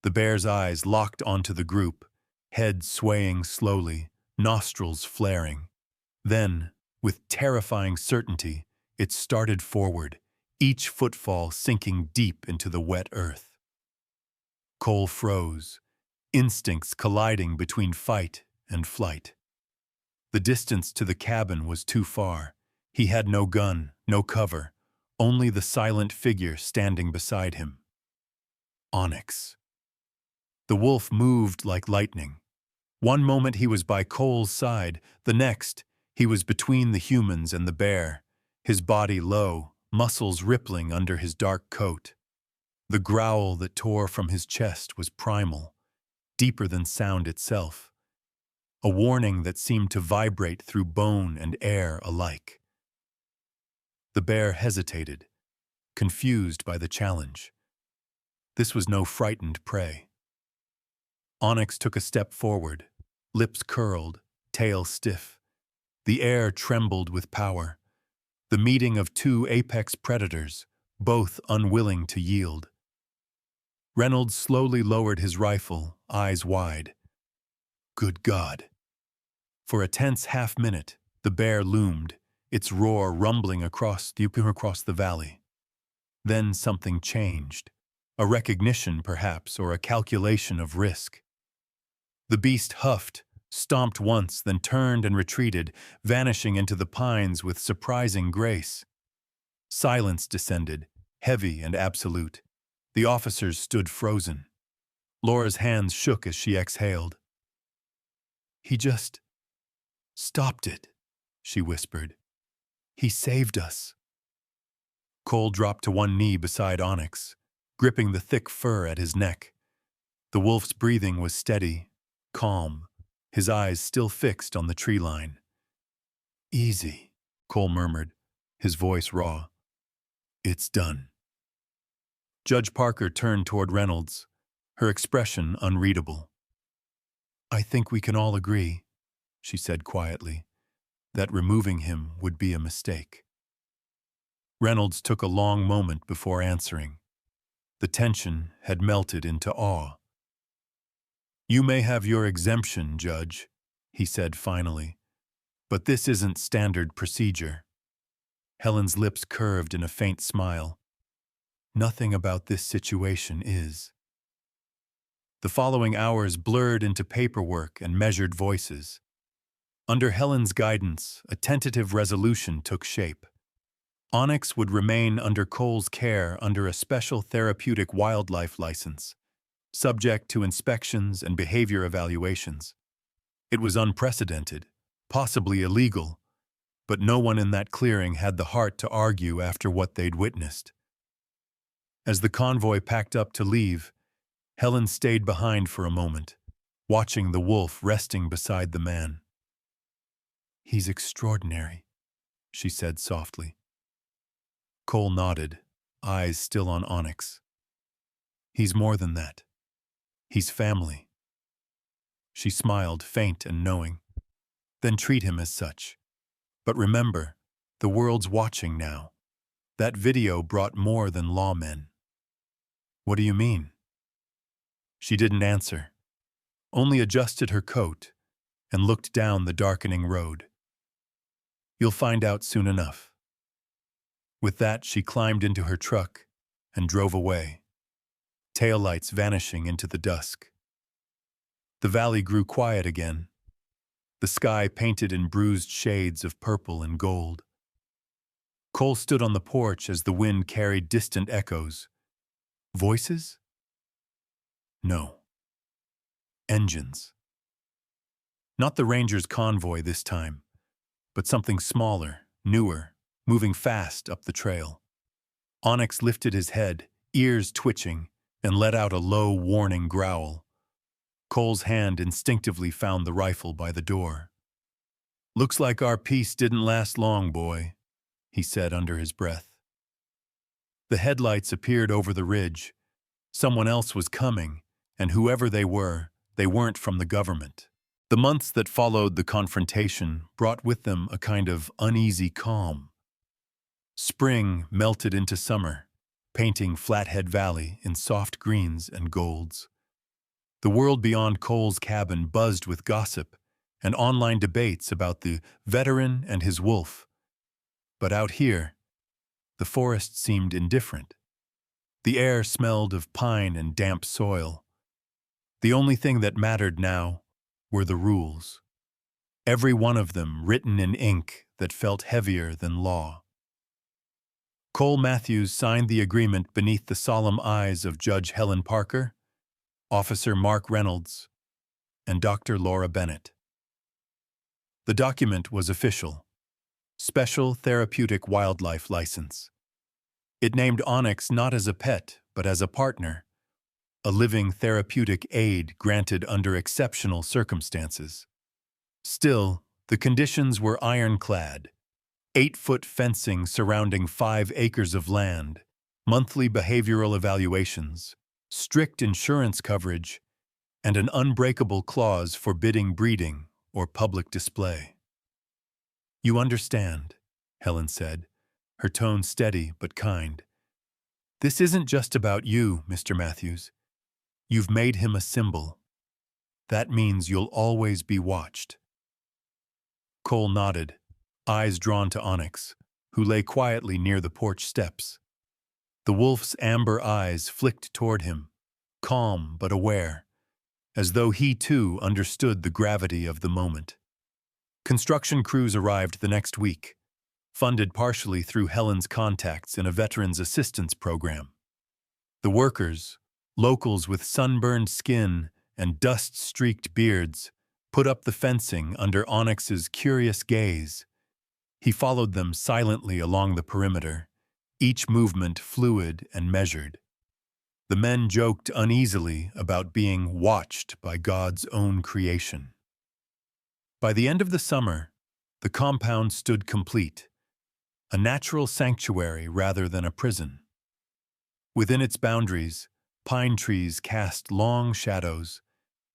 The bear's eyes locked onto the group, head swaying slowly, nostrils flaring. Then, with terrifying certainty, it started forward, each footfall sinking deep into the wet earth. Cole froze, instincts colliding between fight and flight. The distance to the cabin was too far. He had no gun, no cover, only the silent figure standing beside him. Onyx. The wolf moved like lightning. One moment he was by Cole's side, the next he was between the humans and the bear, his body low, muscles rippling under his dark coat. The growl that tore from his chest was primal, deeper than sound itself, a warning that seemed to vibrate through bone and air alike. The bear hesitated, confused by the challenge. This was no frightened prey. Onyx took a step forward, lips curled, tail stiff. The air trembled with power, the meeting of two apex predators, both unwilling to yield. Reynolds slowly lowered his rifle, eyes wide. Good God! For a tense half-minute, the bear loomed, its roar rumbling across the valley. Then something changed, a recognition perhaps, or a calculation of risk. The beast huffed, stomped once, then turned and retreated, vanishing into the pines with surprising grace. Silence descended, heavy and absolute. The officers stood frozen. Laura's hands shook as she exhaled. "He just stopped it," she whispered. "He saved us." Cole dropped to one knee beside Onyx, gripping the thick fur at his neck. The wolf's breathing was steady, calm, his eyes still fixed on the tree line. "Easy," Cole murmured, his voice raw. "It's done." Judge Parker turned toward Reynolds, her expression unreadable. "I think we can all agree," she said quietly, "that removing him would be a mistake." Reynolds took a long moment before answering. The tension had melted into awe. "You may have your exemption, Judge," he said finally, "but this isn't standard procedure." Helen's lips curved in a faint smile. "Nothing about this situation is." The following hours blurred into paperwork and measured voices. Under Helen's guidance, a tentative resolution took shape. Onyx would remain under Cole's care under a special therapeutic wildlife license, subject to inspections and behavior evaluations. It was unprecedented, possibly illegal, but no one in that clearing had the heart to argue after what they'd witnessed. As the convoy packed up to leave, Helen stayed behind for a moment, watching the wolf resting beside the man. "He's extraordinary," she said softly. Cole nodded, eyes still on Onyx. "He's more than that. He's family." She smiled, faint and knowing. Then treat him as such. But remember, the world's watching now. That video brought more than lawmen. What do you mean? She didn't answer, only adjusted her coat and looked down the darkening road. You'll find out soon enough. With that, she climbed into her truck and drove away, taillights vanishing into the dusk. The valley grew quiet again, the sky painted in bruised shades of purple and gold. Cole stood on the porch as the wind carried distant echoes. Voices? No. Engines. Not the Rangers' convoy this time, but something smaller, newer, moving fast up the trail. Onyx lifted his head, ears twitching, and let out a low, warning growl. Cole's hand instinctively found the rifle by the door. "Looks like our peace didn't last long, boy," he said under his breath. The headlights appeared over the ridge. Someone else was coming, and whoever they weren't from the government. The months that followed the confrontation brought with them a kind of uneasy calm. Spring melted into summer, painting Flathead Valley in soft greens and golds. The world beyond Cole's cabin buzzed with gossip and online debates about the veteran and his wolf. But out here, the forest seemed indifferent. The air smelled of pine and damp soil. The only thing that mattered now were the rules, every one of them written in ink that felt heavier than law. Cole Matthews signed the agreement beneath the solemn eyes of Judge Helen Parker, Officer Mark Reynolds, and Dr. Laura Bennett. The document was official. Special Therapeutic Wildlife License. It named Onyx not as a pet, but as a partner, a living therapeutic aid granted under exceptional circumstances. Still, the conditions were ironclad. 8-foot fencing surrounding 5 acres of land, monthly behavioral evaluations, strict insurance coverage, and an unbreakable clause forbidding breeding or public display. "You understand," Helen said, her tone steady but kind. "This isn't just about you, Mr. Matthews. You've made him a symbol. That means you'll always be watched." Cole nodded, eyes drawn to Onyx, who lay quietly near the porch steps. The wolf's amber eyes flicked toward him, calm but aware, as though he too understood the gravity of the moment. Construction crews arrived the next week, funded partially through Helen's contacts in a veterans assistance program. The workers, locals with sunburned skin and dust-streaked beards, put up the fencing under Onyx's curious gaze. He followed them silently along the perimeter, each movement fluid and measured. The men joked uneasily about being watched by God's own creation. By the end of the summer, the compound stood complete, a natural sanctuary rather than a prison. Within its boundaries, pine trees cast long shadows,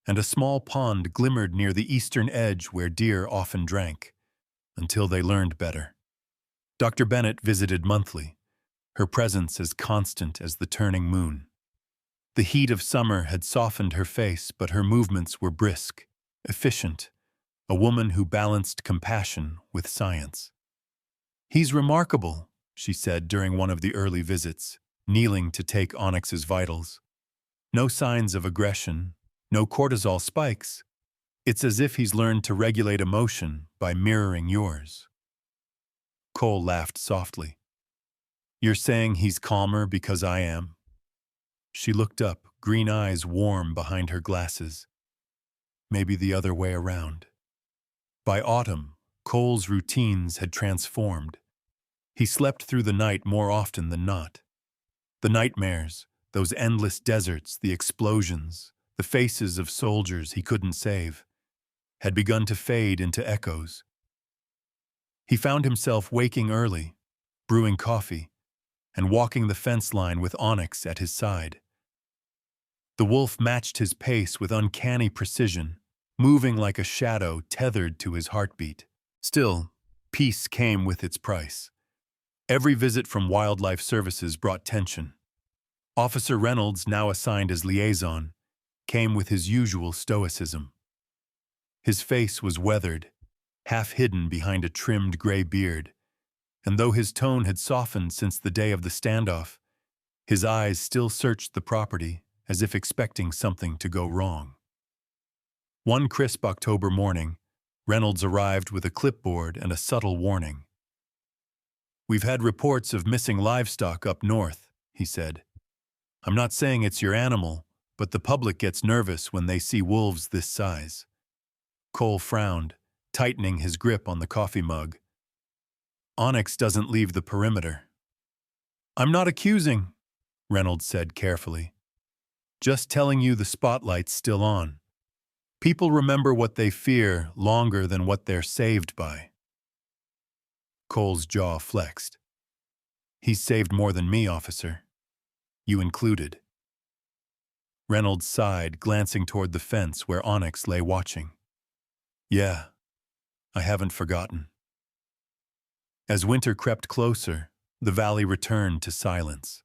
and a small pond glimmered near the eastern edge where deer often drank, until they learned better. Dr. Bennett visited monthly, her presence as constant as the turning moon. The heat of summer had softened her face, but her movements were brisk, efficient, a woman who balanced compassion with science. "He's remarkable," she said during one of the early visits, kneeling to take Onyx's vitals. "No signs of aggression, no cortisol spikes. It's as if he's learned to regulate emotion by mirroring yours." Cole laughed softly. "You're saying he's calmer because I am?" She looked up, green eyes warm behind her glasses. Maybe the other way around. By autumn, Cole's routines had transformed. He slept through the night more often than not. The nightmares, those endless deserts, the explosions, the faces of soldiers he couldn't save, had begun to fade into echoes. He found himself waking early, brewing coffee, and walking the fence line with Onyx at his side. The wolf matched his pace with uncanny precision, moving like a shadow tethered to his heartbeat. Still, peace came with its price. Every visit from Wildlife Services brought tension. Officer Reynolds, now assigned as liaison, came with his usual stoicism. His face was weathered, half hidden behind a trimmed gray beard, and though his tone had softened since the day of the standoff, his eyes still searched the property as if expecting something to go wrong. One crisp October morning, Reynolds arrived with a clipboard and a subtle warning. "We've had reports of missing livestock up north," he said. "I'm not saying it's your animal, but the public gets nervous when they see wolves this size." Cole frowned, tightening his grip on the coffee mug. "Onyx doesn't leave the perimeter." "I'm not accusing," Reynolds said carefully. "Just telling you the spotlight's still on. People remember what they fear longer than what they're saved by." Cole's jaw flexed. "He's saved more than me, officer. You included." Reynolds sighed, glancing toward the fence where Onyx lay watching. "Yeah, I haven't forgotten." As winter crept closer, the valley returned to silence.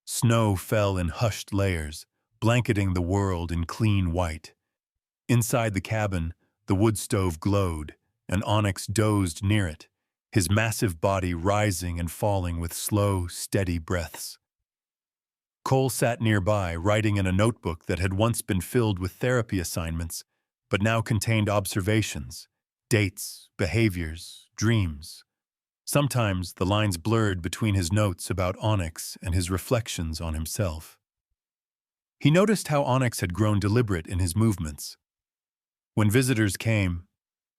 Snow fell in hushed layers, blanketing the world in clean white. Inside the cabin, the wood stove glowed, and Onyx dozed near it, his massive body rising and falling with slow, steady breaths. Cole sat nearby, writing in a notebook that had once been filled with therapy assignments, but now contained observations, dates, behaviors, dreams. Sometimes the lines blurred between his notes about Onyx and his reflections on himself. He noticed how Onyx had grown deliberate in his movements. When visitors came,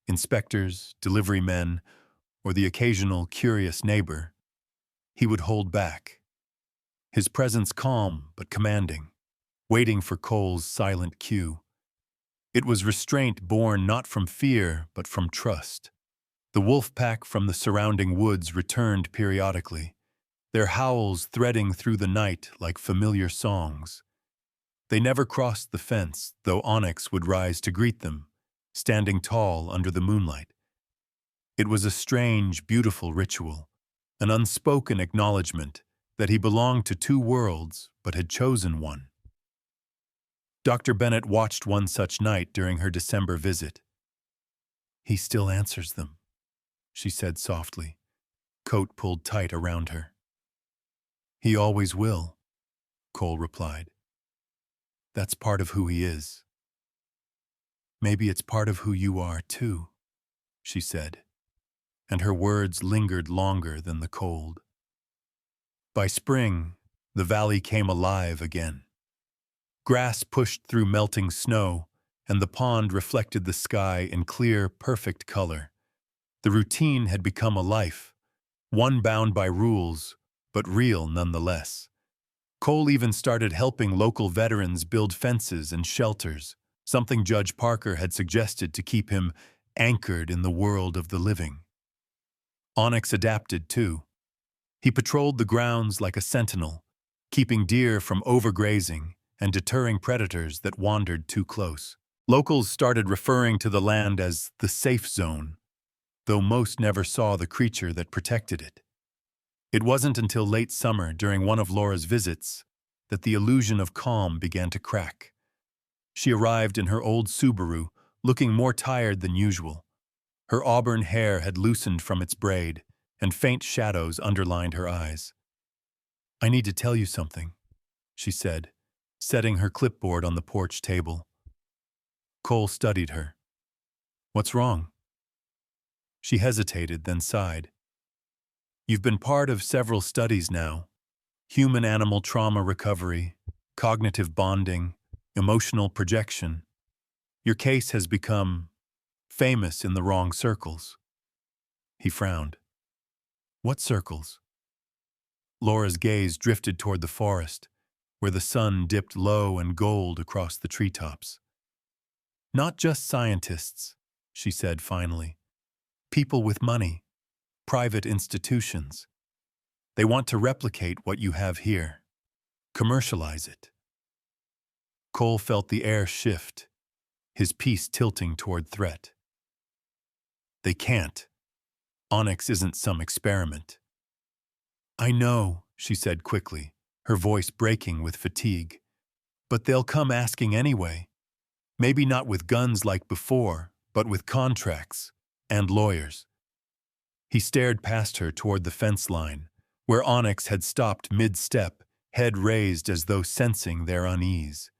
inspectors, delivery men, or the occasional curious neighbor, he would hold back, his presence calm but commanding, waiting for Cole's silent cue. It was restraint born not from fear but from trust. The wolf pack from the surrounding woods returned periodically, their howls threading through the night like familiar songs. They never crossed the fence, though Onyx would rise to greet them, standing tall under the moonlight. It was a strange, beautiful ritual, an unspoken acknowledgement that he belonged to two worlds but had chosen one. Dr. Bennett watched one such night during her December visit. "He still answers them," she said softly, coat pulled tight around her. "He always will," Cole replied. "That's part of who he is." "Maybe it's part of who you are, too," she said, and her words lingered longer than the cold. By spring, the valley came alive again. Grass pushed through melting snow, and the pond reflected the sky in clear, perfect color. The routine had become a life, one bound by rules, but real nonetheless. Cole even started helping local veterans build fences and shelters, something Judge Parker had suggested to keep him anchored in the world of the living. Onyx adapted, too. He patrolled the grounds like a sentinel, keeping deer from overgrazing and deterring predators that wandered too close. Locals started referring to the land as the safe zone, though most never saw the creature that protected it. It wasn't until late summer, during one of Laura's visits, that the illusion of calm began to crack. She arrived in her old Subaru, looking more tired than usual. Her auburn hair had loosened from its braid, and faint shadows underlined her eyes. "I need to tell you something," she said, setting her clipboard on the porch table. Cole studied her. "What's wrong?" She hesitated, then sighed. "You've been part of several studies now: human-animal trauma recovery, cognitive bonding, emotional projection. Your case has become famous in the wrong circles." He frowned. "What circles?" Laura's gaze drifted toward the forest, where the sun dipped low and gold across the treetops. "Not just scientists," she said finally. "People with money, private institutions. They want to replicate what you have here, commercialize it." Cole felt the air shift, his piece tilting toward threat. They can't. Onyx isn't some experiment. I know, she said quickly, her voice breaking with fatigue. But they'll come asking anyway. Maybe not with guns like before, but with contracts and lawyers. He stared past her toward the fence line, where Onyx had stopped mid-step, head raised as though sensing their unease.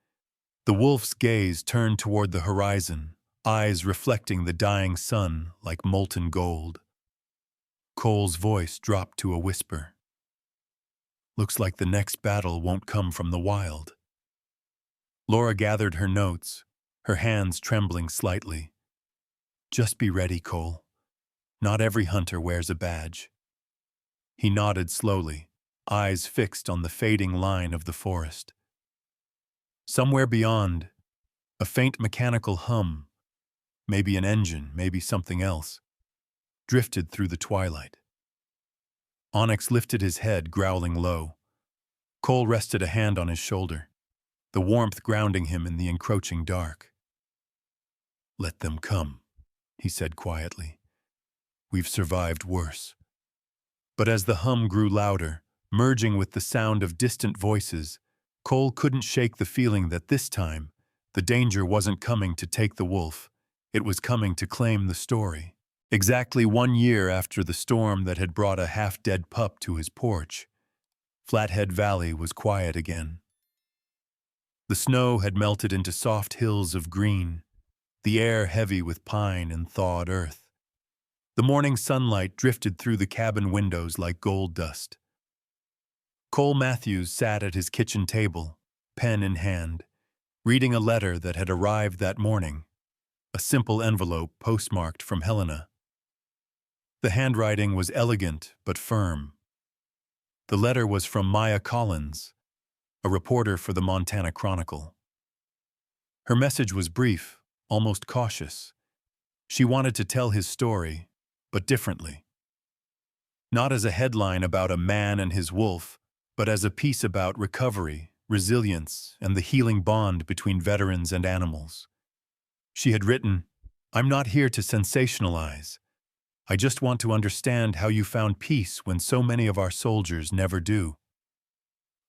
The wolf's gaze turned toward the horizon, eyes reflecting the dying sun like molten gold. Cole's voice dropped to a whisper. Looks like the next battle won't come from the wild. Laura gathered her notes, her hands trembling slightly. Just be ready, Cole. Not every hunter wears a badge. He nodded slowly, eyes fixed on the fading line of the forest. Somewhere beyond, a faint mechanical hum, maybe an engine, maybe something else, drifted through the twilight. Onyx lifted his head, growling low. Cole rested a hand on his shoulder, the warmth grounding him in the encroaching dark. Let them come, he said quietly. We've survived worse. But as the hum grew louder, merging with the sound of distant voices, Cole couldn't shake the feeling that this time, the danger wasn't coming to take the wolf, it was coming to claim the story. Exactly 1 year after the storm that had brought a half-dead pup to his porch, Flathead Valley was quiet again. The snow had melted into soft hills of green, the air heavy with pine and thawed earth. The morning sunlight drifted through the cabin windows like gold dust. Cole Matthews sat at his kitchen table, pen in hand, reading a letter that had arrived that morning, a simple envelope postmarked from Helena. The handwriting was elegant but firm. The letter was from Maya Collins, a reporter for the Montana Chronicle. Her message was brief, almost cautious. She wanted to tell his story, but differently. Not as a headline about a man and his wolf, but as a piece about recovery, resilience, and the healing bond between veterans and animals. She had written, "I'm not here to sensationalize. I just want to understand how you found peace when so many of our soldiers never do."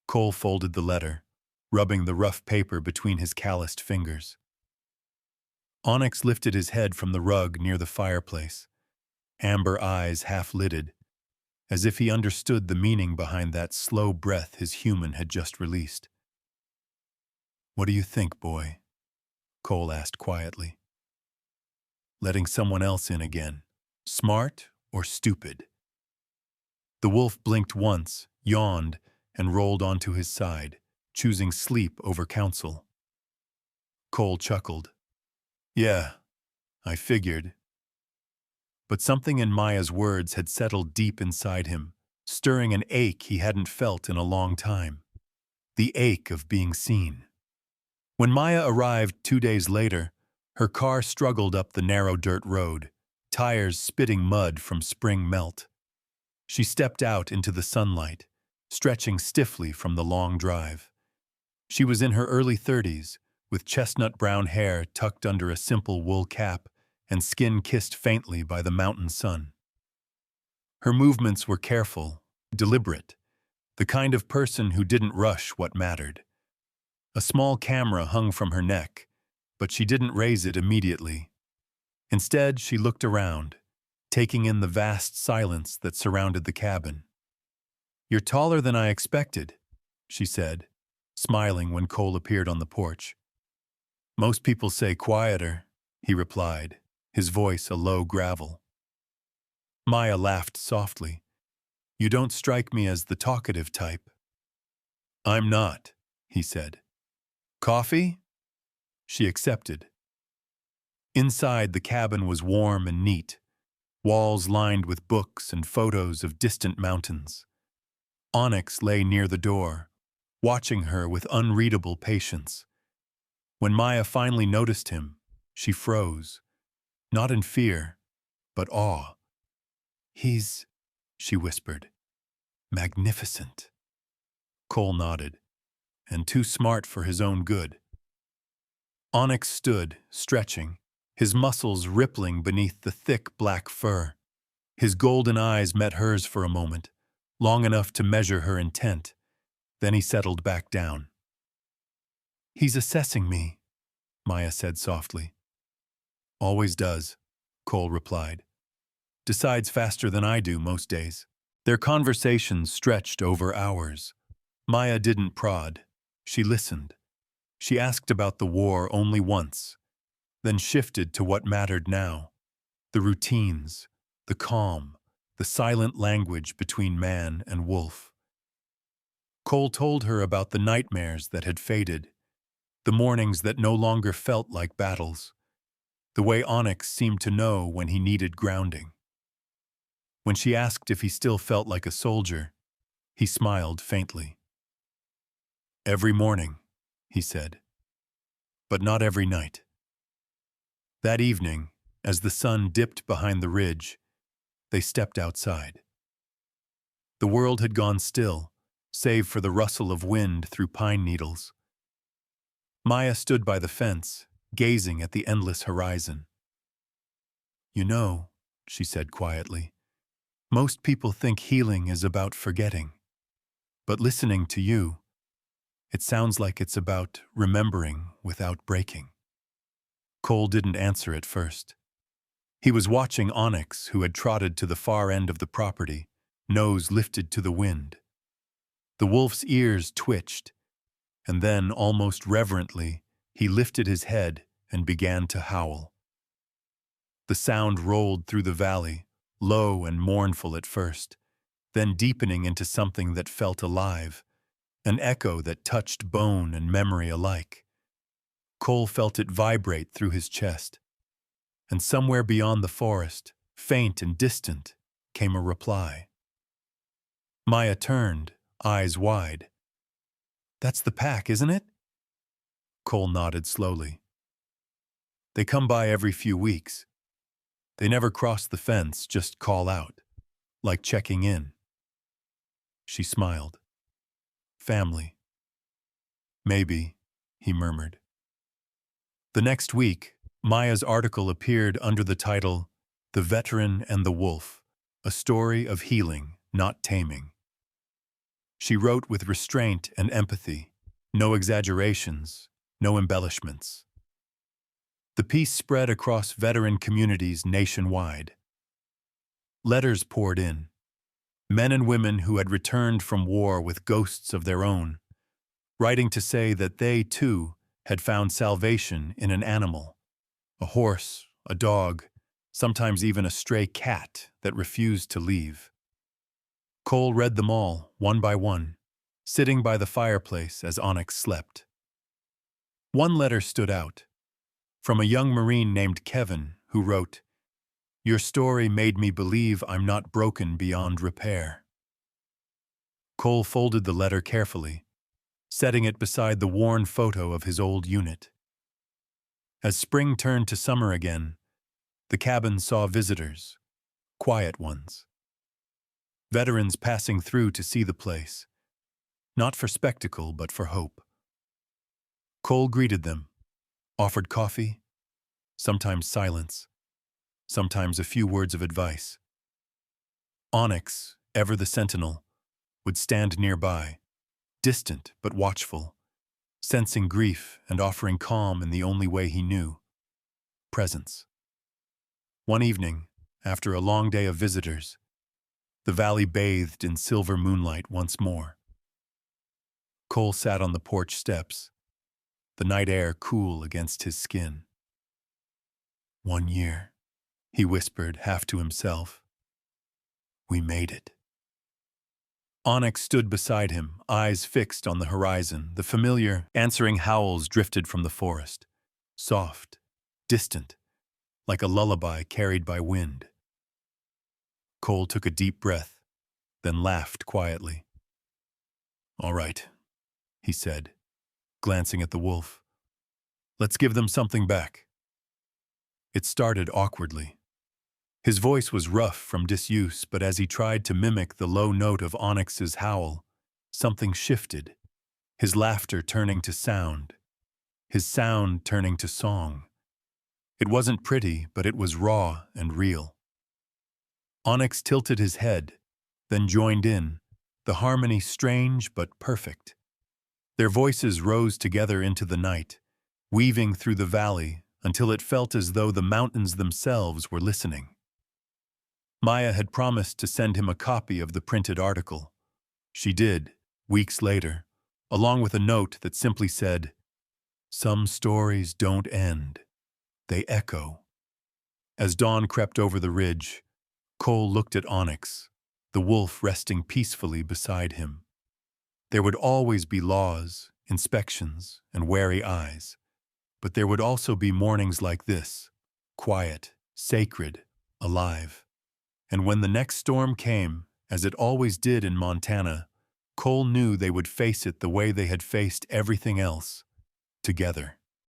Cole folded the letter, rubbing the rough paper between his calloused fingers. Onyx lifted his head from the rug near the fireplace, amber eyes half-lidded, as if he understood the meaning behind that slow breath his human had just released. "What do you think, boy?" Cole asked quietly. "Letting someone else in again. Smart or stupid?" The wolf blinked once, yawned, and rolled onto his side, choosing sleep over counsel. Cole chuckled. "Yeah, I figured." But something in Maya's words had settled deep inside him, stirring an ache he hadn't felt in a long time. The ache of being seen. When Maya arrived 2 days later, her car struggled up the narrow dirt road, tires spitting mud from spring melt. She stepped out into the sunlight, stretching stiffly from the long drive. She was in her early 30s, with chestnut-brown hair tucked under a simple wool cap and skin kissed faintly by the mountain sun. Her movements were careful, deliberate, the kind of person who didn't rush what mattered. A small camera hung from her neck, but she didn't raise it immediately. Instead, she looked around, taking in the vast silence that surrounded the cabin. "You're taller than I expected," she said, smiling when Cole appeared on the porch. "Most people say quieter," he replied, his voice a low gravel. Maya laughed softly. "You don't strike me as the talkative type." "I'm not," he said. "Coffee?" She accepted. Inside, the cabin was warm and neat, walls lined with books and photos of distant mountains. Onyx lay near the door, watching her with unreadable patience. When Maya finally noticed him, she froze, not in fear, but awe. "He's," she whispered, "magnificent." Cole nodded, "and too smart for his own good." Onyx stood, stretching, his muscles rippling beneath the thick black fur. His golden eyes met hers for a moment, long enough to measure her intent. Then he settled back down. "He's assessing me," Maya said softly. "Always does," Cole replied. "Decides faster than I do most days." Their conversations stretched over hours. Maya didn't prod. She listened. She asked about the war only once, then shifted to what mattered now: the routines, the calm, the silent language between man and wolf. Cole told her about the nightmares that had faded, the mornings that no longer felt like battles, the way Onyx seemed to know when he needed grounding. When she asked if he still felt like a soldier, he smiled faintly. "Every morning," he said, "but not every night." That evening, as the sun dipped behind the ridge, they stepped outside. The world had gone still, save for the rustle of wind through pine needles. Maya stood by the fence, gazing at the endless horizon. "You know," she said quietly, "most people think healing is about forgetting. But listening to you, it sounds like it's about remembering without breaking." Cole didn't answer at first. He was watching Onyx, who had trotted to the far end of the property, nose lifted to the wind. The wolf's ears twitched, and then, almost reverently, he lifted his head and began to howl. The sound rolled through the valley, low and mournful at first, then deepening into something that felt alive, an echo that touched bone and memory alike. Cole felt it vibrate through his chest, and somewhere beyond the forest, faint and distant, came a reply. Maya turned, eyes wide. "That's the pack, isn't it?" Cole nodded slowly. "They come by every few weeks. They never cross the fence, just call out, like checking in." She smiled. "Family." "Maybe," he murmured. The next week, Maya's article appeared under the title, "The Veteran and the Wolf, a Story of Healing, Not Taming." She wrote with restraint and empathy, no exaggerations, no embellishments. The piece spread across veteran communities nationwide. Letters poured in, men and women who had returned from war with ghosts of their own, writing to say that they, too, had found salvation in an animal, a horse, a dog, sometimes even a stray cat that refused to leave. Cole read them all, one by one, sitting by the fireplace as Onyx slept. One letter stood out, from a young Marine named Kevin, who wrote, "Your story made me believe I'm not broken beyond repair." Cole folded the letter carefully, setting it beside the worn photo of his old unit. As spring turned to summer again, the cabin saw visitors, quiet ones. Veterans passing through to see the place, not for spectacle but for hope. Cole greeted them, offered coffee, sometimes silence, sometimes a few words of advice. Onyx, ever the sentinel, would stand nearby, distant but watchful, sensing grief and offering calm in the only way he knew: presence. One evening, after a long day of visitors, the valley bathed in silver moonlight once more. Cole sat on the porch steps, the night air cool against his skin. 1 year, he whispered half to himself. We made it. Onyx stood beside him, eyes fixed on the horizon. The familiar, answering howls drifted from the forest, soft, distant, like a lullaby carried by wind. Cole took a deep breath, then laughed quietly. All right, he said, glancing at the wolf. Let's give them something back. It started awkwardly. His voice was rough from disuse, but as he tried to mimic the low note of Onyx's howl, something shifted, his laughter turning to sound, his sound turning to song. It wasn't pretty, but it was raw and real. Onyx tilted his head, then joined in, the harmony strange but perfect. Their voices rose together into the night, weaving through the valley until it felt as though the mountains themselves were listening. Maya had promised to send him a copy of the printed article. She did, weeks later, along with a note that simply said, "Some stories don't end. They echo." As dawn crept over the ridge, Cole looked at Onyx, the wolf resting peacefully beside him. There would always be laws, inspections, and wary eyes, but there would also be mornings like this, quiet, sacred, alive. And when the next storm came, as it always did in Montana, Cole knew they would face it the way they had faced everything else, together.